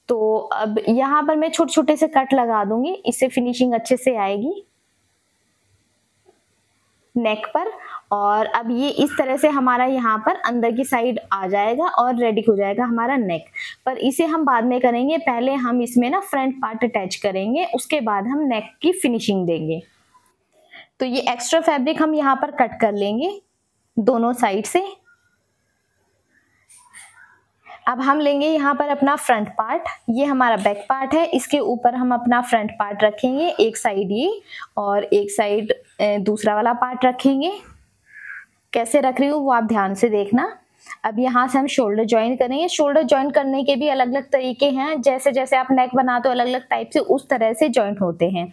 तो अब यहाँ पर मैं छोटे छोटे से कट लगा दूंगी, इससे फिनिशिंग अच्छे से आएगी नेक पर। और अब ये इस तरह से हमारा यहाँ पर अंदर की साइड आ जाएगा और रेडी हो जाएगा हमारा नेक। पर इसे हम बाद में करेंगे, पहले हम इसमें ना फ्रंट पार्ट अटैच करेंगे, उसके बाद हम नेक की फिनिशिंग देंगे। तो ये एक्स्ट्रा फैब्रिक हम यहाँ पर कट कर लेंगे दोनों साइड से। अब हम लेंगे यहाँ पर अपना फ्रंट पार्ट, ये हमारा बैक पार्ट है, इसके ऊपर हम अपना फ्रंट पार्ट रखेंगे, एक साइड ये और एक साइड दूसरा वाला पार्ट रखेंगे। कैसे रख रही हूँ वो आप ध्यान से देखना। अब यहाँ से हम शोल्डर ज्वाइन करेंगे। शोल्डर ज्वाइन करने के भी अलग अलग तरीके हैं, जैसे जैसे आप नेक बनाते हो अलग अलग टाइप से उस तरह से ज्वाइंट होते हैं।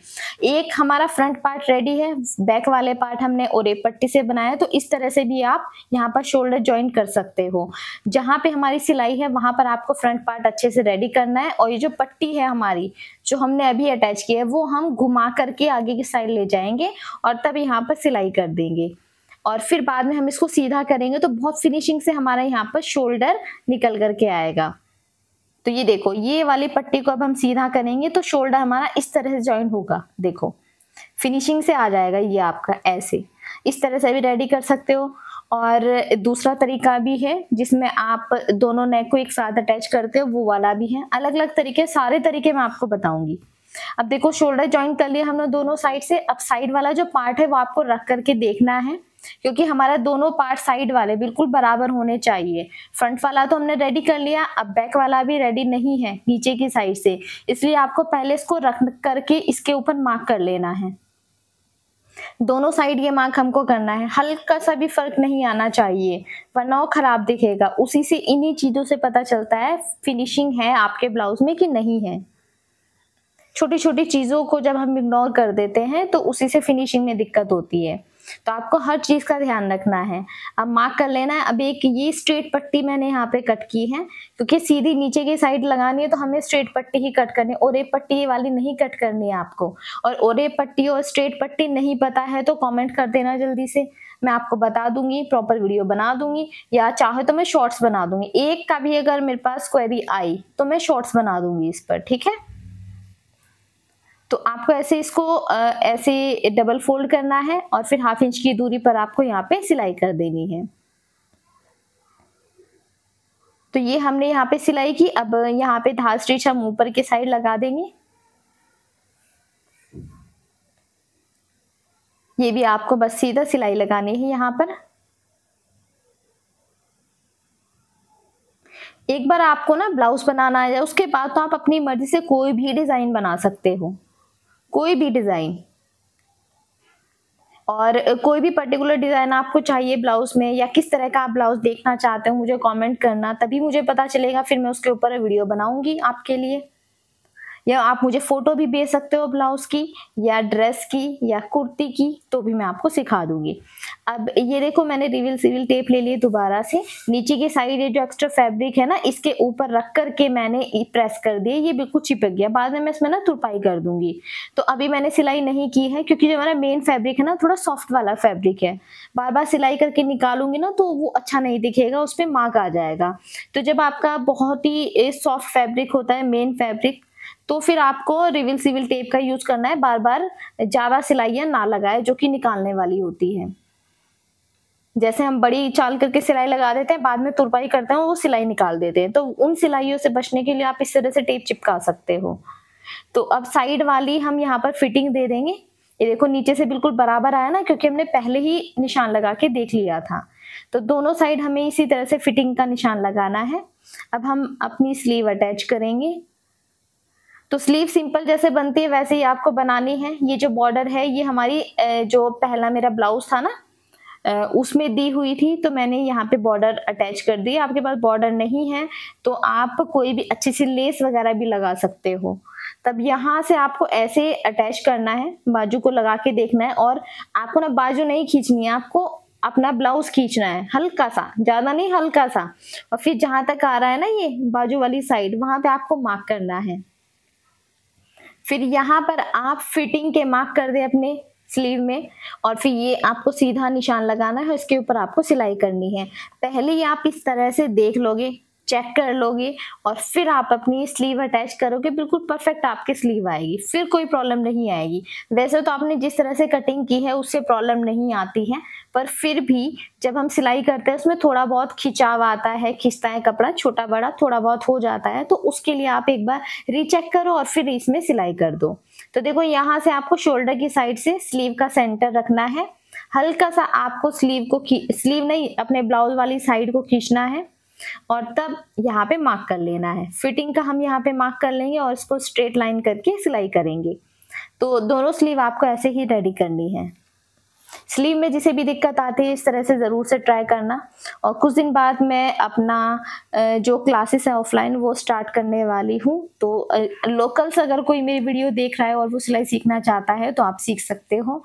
एक हमारा फ्रंट पार्ट रेडी है, बैक वाले पार्ट हमने ओरे पट्टी से बनाया, तो इस तरह से भी आप यहाँ पर शोल्डर ज्वाइन कर सकते हो। जहाँ पे हमारी सिलाई है वहां पर आपको फ्रंट पार्ट अच्छे से रेडी करना है, और ये जो पट्टी है हमारी जो हमने अभी अटैच की है वो हम घुमा करके आगे की साइड ले जाएंगे और तब यहाँ पर सिलाई कर देंगे, और फिर बाद में हम इसको सीधा करेंगे तो बहुत फिनिशिंग से हमारा यहाँ पर शोल्डर निकल करके आएगा। तो ये देखो, ये वाली पट्टी को अब हम सीधा करेंगे तो शोल्डर हमारा इस तरह से ज्वाइन होगा, देखो फिनिशिंग से आ जाएगा ये आपका। ऐसे इस तरह से भी रेडी कर सकते हो। और दूसरा तरीका भी है जिसमें आप दोनों नेक को एक साथ अटैच करते हो, वो वाला भी है। अलग अलग तरीके, सारे तरीके मैं आपको बताऊंगी। अब देखो शोल्डर ज्वाइन कर लिया हमने दोनों साइड से। अब साइड वाला जो पार्ट है वो आपको रख करके देखना है, क्योंकि हमारा दोनों पार्ट साइड वाले बिल्कुल बराबर होने चाहिए। फ्रंट वाला तो हमने रेडी कर लिया, अब बैक वाला भी रेडी नहीं है नीचे की साइड से, इसलिए आपको पहले इसको रख करके इसके ऊपर मार्क कर लेना है। दोनों साइड ये मार्क हमको करना है, हल्का सा भी फर्क नहीं आना चाहिए वरना वो खराब दिखेगा। उसी से, इन्हीं चीजों से पता चलता है फिनिशिंग है आपके ब्लाउज में कि नहीं है। छोटी छोटी चीजों को जब हम इग्नोर कर देते हैं तो उसी से फिनिशिंग में दिक्कत होती है। तो आपको हर चीज का ध्यान रखना है। अब मार्क कर लेना है। अब एक ये स्ट्रेट पट्टी मैंने यहाँ पे कट की है, क्योंकि सीधी नीचे की साइड लगानी है तो हमें स्ट्रेट पट्टी ही कट करनी है, ओरेप पट्टी ये वाली नहीं कट करनी है आपको। और ओरेप पट्टी और स्ट्रेट पट्टी नहीं पता है तो कॉमेंट कर देना जल्दी से, मैं आपको बता दूंगी, प्रॉपर वीडियो बना दूंगी, या चाहे तो मैं शॉर्ट्स बना दूंगी। एक का भी अगर मेरे पास क्वेरी आई तो मैं शॉर्ट्स बना दूंगी इस पर, ठीक है। तो आपको ऐसे इसको ऐसे डबल फोल्ड करना है और फिर 1/2 इंच की दूरी पर आपको यहाँ पे सिलाई कर देनी है। तो ये हमने यहाँ पे सिलाई की। अब यहाँ पे धार स्टिच हम ऊपर की साइड लगा देंगे। ये भी आपको बस सीधा सिलाई लगानी है यहाँ पर। एक बार आपको ना ब्लाउज बनाना आ जाए उसके बाद तो आप अपनी मर्जी से कोई भी डिजाइन बना सकते हो, कोई भी डिजाइन। और कोई भी पर्टिकुलर डिजाइन आपको चाहिए ब्लाउज में, या किस तरह का आप ब्लाउज देखना चाहते हो, मुझे कमेंट करना, तभी मुझे पता चलेगा, फिर मैं उसके ऊपर वीडियो बनाऊंगी आपके लिए। या आप मुझे फोटो भी भेज सकते हो ब्लाउज की या ड्रेस की या कुर्ती की, तो भी मैं आपको सिखा दूंगी। अब ये देखो मैंने रिवील सिविल टेप ले लिए दोबारा से, नीचे की साइड ये जो एक्स्ट्रा फैब्रिक है ना इसके ऊपर रख करके मैंने प्रेस कर दिया, ये बिल्कुल चिपक गया। बाद में मैं इसमें ना तुरपाई कर दूंगी। तो अभी मैंने सिलाई नहीं की है क्योंकि जो हमारा मेन फैब्रिक है ना थोड़ा सॉफ्ट वाला फैब्रिक है, बार बार सिलाई करके निकालूंगी ना तो वो अच्छा नहीं दिखेगा, उस पर मार्क आ जाएगा। तो जब आपका बहुत ही सॉफ्ट फैब्रिक होता है मेन फैब्रिक, तो फिर आपको रिवील सिविल टेप का यूज करना है, बार बार ज्यादा सिलाइयां ना लगाए जो कि निकालने वाली होती है। जैसे हम बड़ी चाल करके सिलाई लगा देते हैं, बाद में तुरपाई करते हैं वो सिलाई निकाल देते हैं, तो उन सिलाइयों से बचने के लिए आप इस तरह से टेप चिपका सकते हो। तो अब साइड वाली हम यहाँ पर फिटिंग दे देंगे। ये देखो नीचे से बिल्कुल बराबर आया ना, क्योंकि हमने पहले ही निशान लगा के देख लिया था। तो दोनों साइड हमें इसी तरह से फिटिंग का निशान लगाना है। अब हम अपनी स्लीव अटैच करेंगे। तो स्लीव सिंपल जैसे बनती है वैसे ही आपको बनानी है। ये जो बॉर्डर है ये हमारी जो पहला मेरा ब्लाउज था ना उसमें दी हुई थी, तो मैंने यहाँ पे बॉर्डर अटैच कर दी। आपके पास बॉर्डर नहीं है तो आप कोई भी अच्छी सी लेस वगैरह भी लगा सकते हो। तब यहाँ से आपको ऐसे अटैच करना है, बाजू को लगा के देखना है, और आपको ना बाजू नहीं खींचनी है, आपको अपना ब्लाउज खींचना है हल्का सा, ज्यादा नहीं हल्का सा। और फिर जहां तक आ रहा है ना ये बाजू वाली साइड, वहां पे आपको मार्क करना है। फिर यहाँ पर आप फिटिंग के मार्क कर दे अपने स्लीव में, और फिर ये आपको सीधा निशान लगाना है, इसके ऊपर आपको सिलाई करनी है। पहले ही आप इस तरह से देख लोगे, चेक कर लोगे, और फिर आप अपनी स्लीव अटैच करोगे, बिल्कुल परफेक्ट आपकी स्लीव आएगी, फिर कोई प्रॉब्लम नहीं आएगी। वैसे तो आपने जिस तरह से कटिंग की है उससे प्रॉब्लम नहीं आती है, पर फिर भी जब हम सिलाई करते हैं उसमें थोड़ा बहुत खिंचाव आता है, खिंचता है कपड़ा, छोटा बड़ा थोड़ा बहुत हो जाता है, तो उसके लिए आप एक बार रीचेक करो और फिर इसमें सिलाई कर दो। तो देखो यहाँ से आपको शोल्डर की साइड से स्लीव का सेंटर रखना है, हल्का सा आपको स्लीव नहीं अपने ब्लाउज वाली साइड को खींचना है, और तब यहाँ पे मार्क कर लेना है। फिटिंग का हम यहाँ पे मार्क कर लेंगे और इसको स्ट्रेट लाइन करके सिलाई करेंगे। तो दोनों स्लीव आपको ऐसे ही रेडी करनी है। स्लीव में जिसे भी दिक्कत आती है इस तरह से जरूर से ट्राई करना। और कुछ दिन बाद मैं अपना जो क्लासेस है ऑफलाइन वो स्टार्ट करने वाली हूँ, तो लोकल्स अगर कोई मेरी वीडियो देख रहा है और वो सिलाई सीखना चाहता है तो आप सीख सकते हो।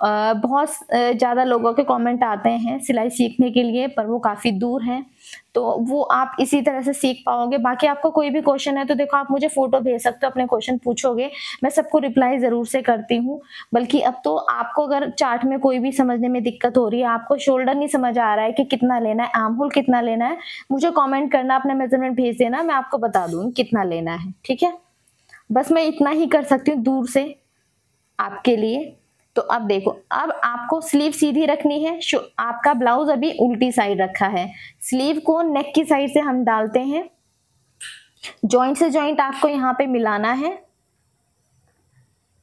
बहुत ज़्यादा लोगों के कमेंट आते हैं सिलाई सीखने के लिए, पर वो काफ़ी दूर हैं, तो वो आप इसी तरह से सीख पाओगे। बाकी आपको कोई भी क्वेश्चन है तो देखो आप मुझे फोटो भेज सकते हो, अपने क्वेश्चन पूछोगे, मैं सबको रिप्लाई ज़रूर से करती हूँ। बल्कि अब तो आपको अगर चार्ट में कोई भी समझने में दिक्कत हो रही है, आपको शोल्डर नहीं समझ आ रहा है कि कितना लेना है, आर्म होल कितना लेना है, मुझे कॉमेंट करना, अपना मेजरमेंट भेज देना, मैं आपको बता दूँगी कितना लेना है, ठीक है। बस मैं इतना ही कर सकती हूँ दूर से आपके लिए। तो अब देखो, अब आपको स्लीव सीधी रखनी है। आपका ब्लाउज अभी उल्टी साइड रखा है, स्लीव को नेक की साइड से हम डालते हैं, जॉइंट से जॉइंट आपको यहाँ पे मिलाना है,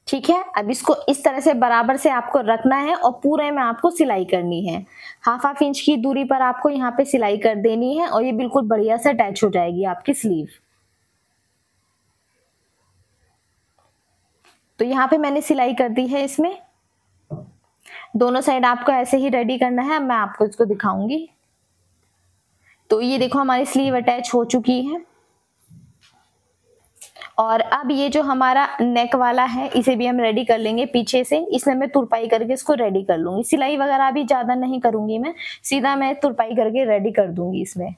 ठीक है। अब इसको इस तरह से बराबर से आपको रखना है और पूरे में आपको सिलाई करनी है। 1/2 इंच की दूरी पर आपको यहाँ पे सिलाई कर देनी है और ये बिल्कुल बढ़िया से अटैच हो जाएगी आपकी स्लीव। तो यहाँ पे मैंने सिलाई कर दी है इसमें। दोनों साइड आपको ऐसे ही रेडी करना है। मैं आपको इसको दिखाऊंगी। तो ये देखो हमारी स्लीव अटैच हो चुकी है और अब ये जो हमारा नेक वाला है इसे भी हम रेडी कर लेंगे पीछे से। इसमें मैं तुरपाई करके इसको रेडी कर लूंगी, सिलाई वगैरह भी ज्यादा नहीं करूंगी मैं, सीधा मैं तुरपाई करके रेडी कर दूंगी इसमें।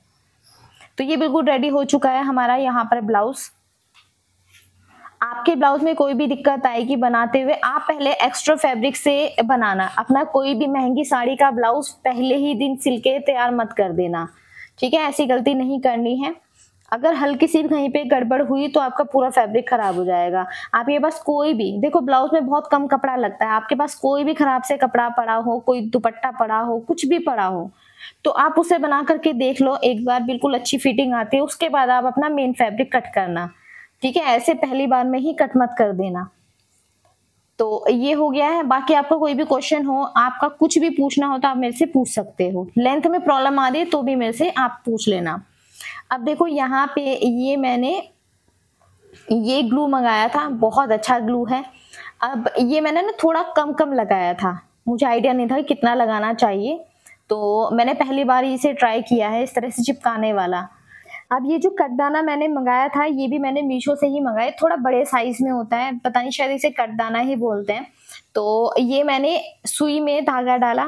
तो ये बिल्कुल रेडी हो चुका है हमारा यहाँ पर ब्लाउज। आपके ब्लाउज में कोई भी दिक्कत आएगी बनाते हुए, आप पहले एक्स्ट्रा फैब्रिक से बनाना। अपना कोई भी महंगी साड़ी का ब्लाउज पहले ही दिन सिल के तैयार मत कर देना, ठीक है, ऐसी गलती नहीं करनी है। अगर हल्की सी कहीं पे गड़बड़ हुई तो आपका पूरा फैब्रिक खराब हो जाएगा। आपके पास कोई भी, देखो ब्लाउज में बहुत कम कपड़ा लगता है, आपके पास कोई भी खराब से कपड़ा पड़ा हो, कोई दुपट्टा पड़ा हो, कुछ भी पड़ा हो, तो आप उसे बना करके देख लो एक बार, बिल्कुल अच्छी फिटिंग आती है। उसके बाद आप अपना मेन फैब्रिक कट करना, ठीक है, ऐसे पहली बार में ही कट मत कर देना। तो ये हो गया है। बाकी आपका कोई भी क्वेश्चन हो, आपका कुछ भी पूछना हो तो आप मेरे से पूछ सकते हो। लेंथ में प्रॉब्लम आ रही है तो भी मेरे से आप पूछ लेना। अब देखो यहाँ पे ये मैंने ये ग्लू मंगाया था, बहुत अच्छा ग्लू है। अब ये मैंने ना थोड़ा कम कम लगाया था, मुझे आइडिया नहीं था कि कितना लगाना चाहिए, तो मैंने पहली बार इसे ट्राई किया है इस तरह से चिपकाने वाला। अब ये जो कटदाना मैंने मंगाया था ये भी मैंने मीशो से ही मंगाया, थोड़ा बड़े साइज में होता है, पता नहीं शायद इसे कटदाना ही बोलते हैं। तो ये मैंने सुई में धागा डाला,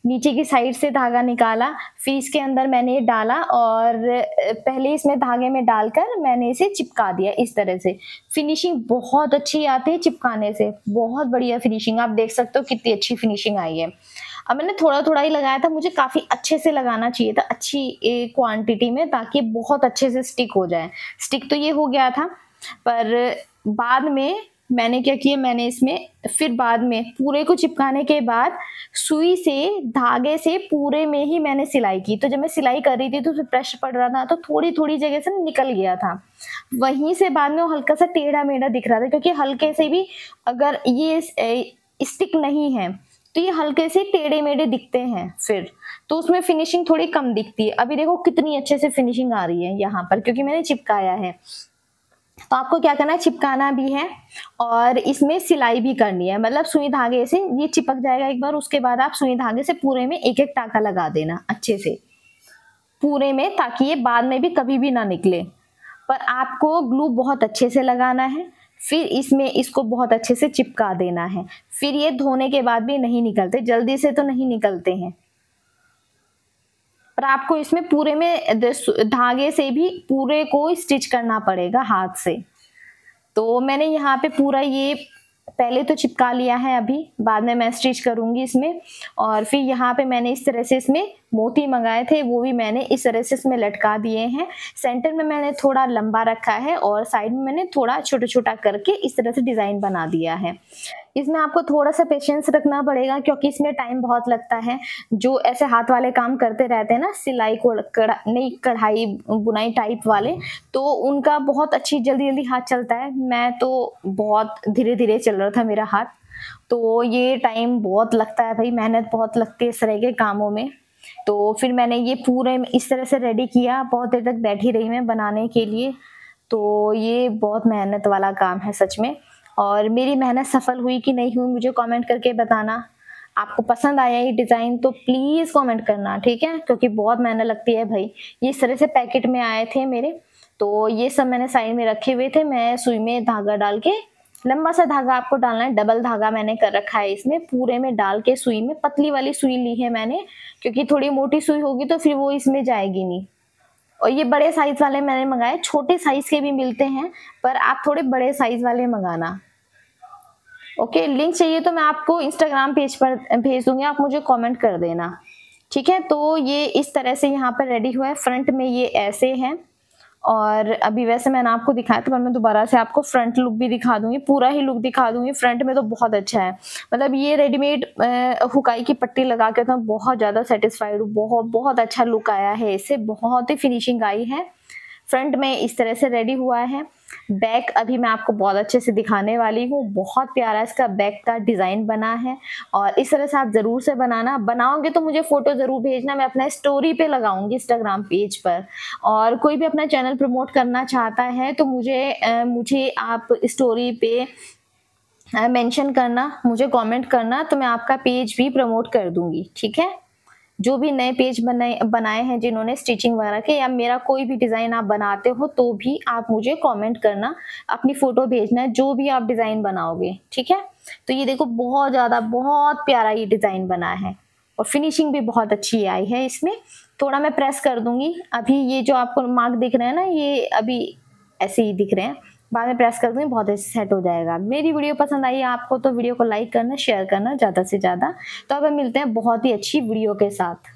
नीचे की साइड से धागा निकाला, फिर इसके अंदर मैंने डाला और पहले इसमें धागे में डालकर मैंने इसे चिपका दिया इस तरह से। फिनिशिंग बहुत अच्छी आती है चिपकाने से, बहुत बढ़िया फिनिशिंग, आप देख सकते हो कितनी अच्छी फिनिशिंग आई है। अब मैंने थोड़ा थोड़ा ही लगाया था, मुझे काफी अच्छे से लगाना चाहिए था, अच्छी क्वांटिटी में, ताकि बहुत अच्छे से स्टिक हो जाए। स्टिक तो ये हो गया था, पर बाद में मैंने क्या किया, मैंने इसमें फिर बाद में पूरे को चिपकाने के बाद सुई से धागे से पूरे में ही मैंने सिलाई की। तो जब मैं सिलाई कर रही थी तो प्रेशर पड़ रहा था तो थोड़ी थोड़ी जगह से निकल गया था, वहीं से बाद में वो हल्का सा टेढ़ा मेढ़ा दिख रहा था, क्योंकि हल्के से भी अगर ये स्टिक नहीं है तो ये हल्के से टेढ़े मेढ़े दिखते हैं, फिर तो उसमें फिनिशिंग थोड़ी कम दिखती है। अभी देखो कितनी अच्छे से फिनिशिंग आ रही है यहाँ पर, क्योंकि मैंने चिपकाया है। तो आपको क्या करना है, चिपकाना भी है और इसमें सिलाई भी करनी है, मतलब सुई धागे से ये चिपक जाएगा एक बार, उसके बाद आप सुई धागे से पूरे में एक एक टाका लगा देना अच्छे से पूरे में, ताकि ये बाद में भी कभी भी ना निकले। पर आपको ग्लू बहुत अच्छे से लगाना है, फिर इसमें इसको बहुत अच्छे से चिपका देना है। फिर ये धोने के बाद भी नहीं निकलते, जल्दी से तो नहीं निकलते हैं, पर आपको इसमें पूरे में धागे से भी पूरे को स्टिच करना पड़ेगा हाथ से। तो मैंने यहाँ पे पूरा ये पहले तो चिपका लिया है, अभी बाद में मैं स्टिच करूंगी इसमें। और फिर यहाँ पे मैंने इस तरह से इसमें मोती मंगाए थे, वो भी मैंने इस तरह से इसमें लटका दिए हैं। सेंटर में मैंने थोड़ा लंबा रखा है और साइड में मैंने थोड़ा छोटा छोटा करके इस तरह से डिजाइन बना दिया है। इसमें आपको थोड़ा सा पेशेंस रखना पड़ेगा, क्योंकि इसमें टाइम बहुत लगता है। जो ऐसे हाथ वाले काम करते रहते हैं ना, सिलाई को नहीं कढ़ाई बुनाई टाइप वाले, तो उनका बहुत अच्छी जल्दी जल्दी हाथ चलता है। मैं तो बहुत धीरे धीरे चल रहा था मेरा हाथ, तो ये टाइम बहुत लगता है भाई, मेहनत बहुत लगती है इस तरह के कामों में। तो फिर मैंने ये पूरे इस तरह से रेडी किया, बहुत देर तक बैठी रही मैं बनाने के लिए। तो ये बहुत मेहनत वाला काम है सच में, और मेरी मेहनत सफल हुई कि नहीं हुई मुझे कमेंट करके बताना। आपको पसंद आया ये डिज़ाइन तो प्लीज़ कमेंट करना, ठीक है, क्योंकि बहुत मेहनत लगती है भाई। ये इस तरह से पैकेट में आए थे मेरे, तो ये सब मैंने साइड में रखे हुए थे। मैं सुई में धागा डाल के, लंबा सा धागा आपको डालना है, डबल धागा मैंने कर रखा है इसमें, पूरे में डाल के सुई में, पतली वाली सुई ली है मैंने, क्योंकि थोड़ी मोटी सुई होगी तो फिर वो इसमें जाएगी नहीं। और ये बड़े साइज वाले मैंने मंगाए, छोटे साइज के भी मिलते हैं, पर आप थोड़े बड़े साइज वाले मंगाना। ओके, लिंक चाहिए तो मैं आपको इंस्टाग्राम पेज पर भेज दूंगी, आप मुझे कमेंट कर देना, ठीक है। तो ये इस तरह से यहाँ पर रेडी हुआ है, फ्रंट में ये ऐसे है। और अभी वैसे मैंने आपको दिखाया था, पर मैं दोबारा से आपको फ्रंट लुक भी दिखा दूंगी, पूरा ही लुक दिखा दूंगी। फ्रंट में तो बहुत अच्छा है, मतलब ये रेडीमेड हुकाई की पट्टी लगा के तो बहुत ज़्यादा सेटिस्फाइड हूँ। बहुत अच्छा लुक आया है इससे, बहुत ही फिनिशिंग आई है। फ्रंट में इस तरह से रेडी हुआ है। बैक अभी मैं आपको बहुत अच्छे से दिखाने वाली हूँ, बहुत प्यारा इसका बैक का डिज़ाइन बना है। और इस तरह से आप ज़रूर से बनाना, बनाओगे तो मुझे फ़ोटो ज़रूर भेजना, मैं अपना स्टोरी पे लगाऊंगी इंस्टाग्राम पेज पर। और कोई भी अपना चैनल प्रमोट करना चाहता है तो मुझे आप स्टोरी पे मेंशन करना, मुझे कमेंट करना, तो मैं आपका पेज भी प्रमोट कर दूंगी, ठीक है। जो भी नए पेज बनाए हैं जिन्होंने स्टिचिंग वगैरह के, या मेरा कोई भी डिज़ाइन आप बनाते हो तो भी आप मुझे कमेंट करना, अपनी फ़ोटो भेजना है जो भी आप डिज़ाइन बनाओगे, ठीक है। तो ये देखो बहुत ज़्यादा बहुत प्यारा ये डिज़ाइन बना है और फिनिशिंग भी बहुत अच्छी आई है इसमें। थोड़ा मैं प्रेस कर दूंगी, अभी ये जो आपको मार्क दिख रहे हैं ना, ये अभी ऐसे ही दिख रहे हैं, बाद में प्रेस कर दूंगी बहुत अच्छे सेट हो जाएगा। मेरी वीडियो पसंद आई है आपको तो वीडियो को लाइक करना, शेयर करना ज़्यादा से ज़्यादा। तो अब हम मिलते हैं बहुत ही अच्छी वीडियो के साथ।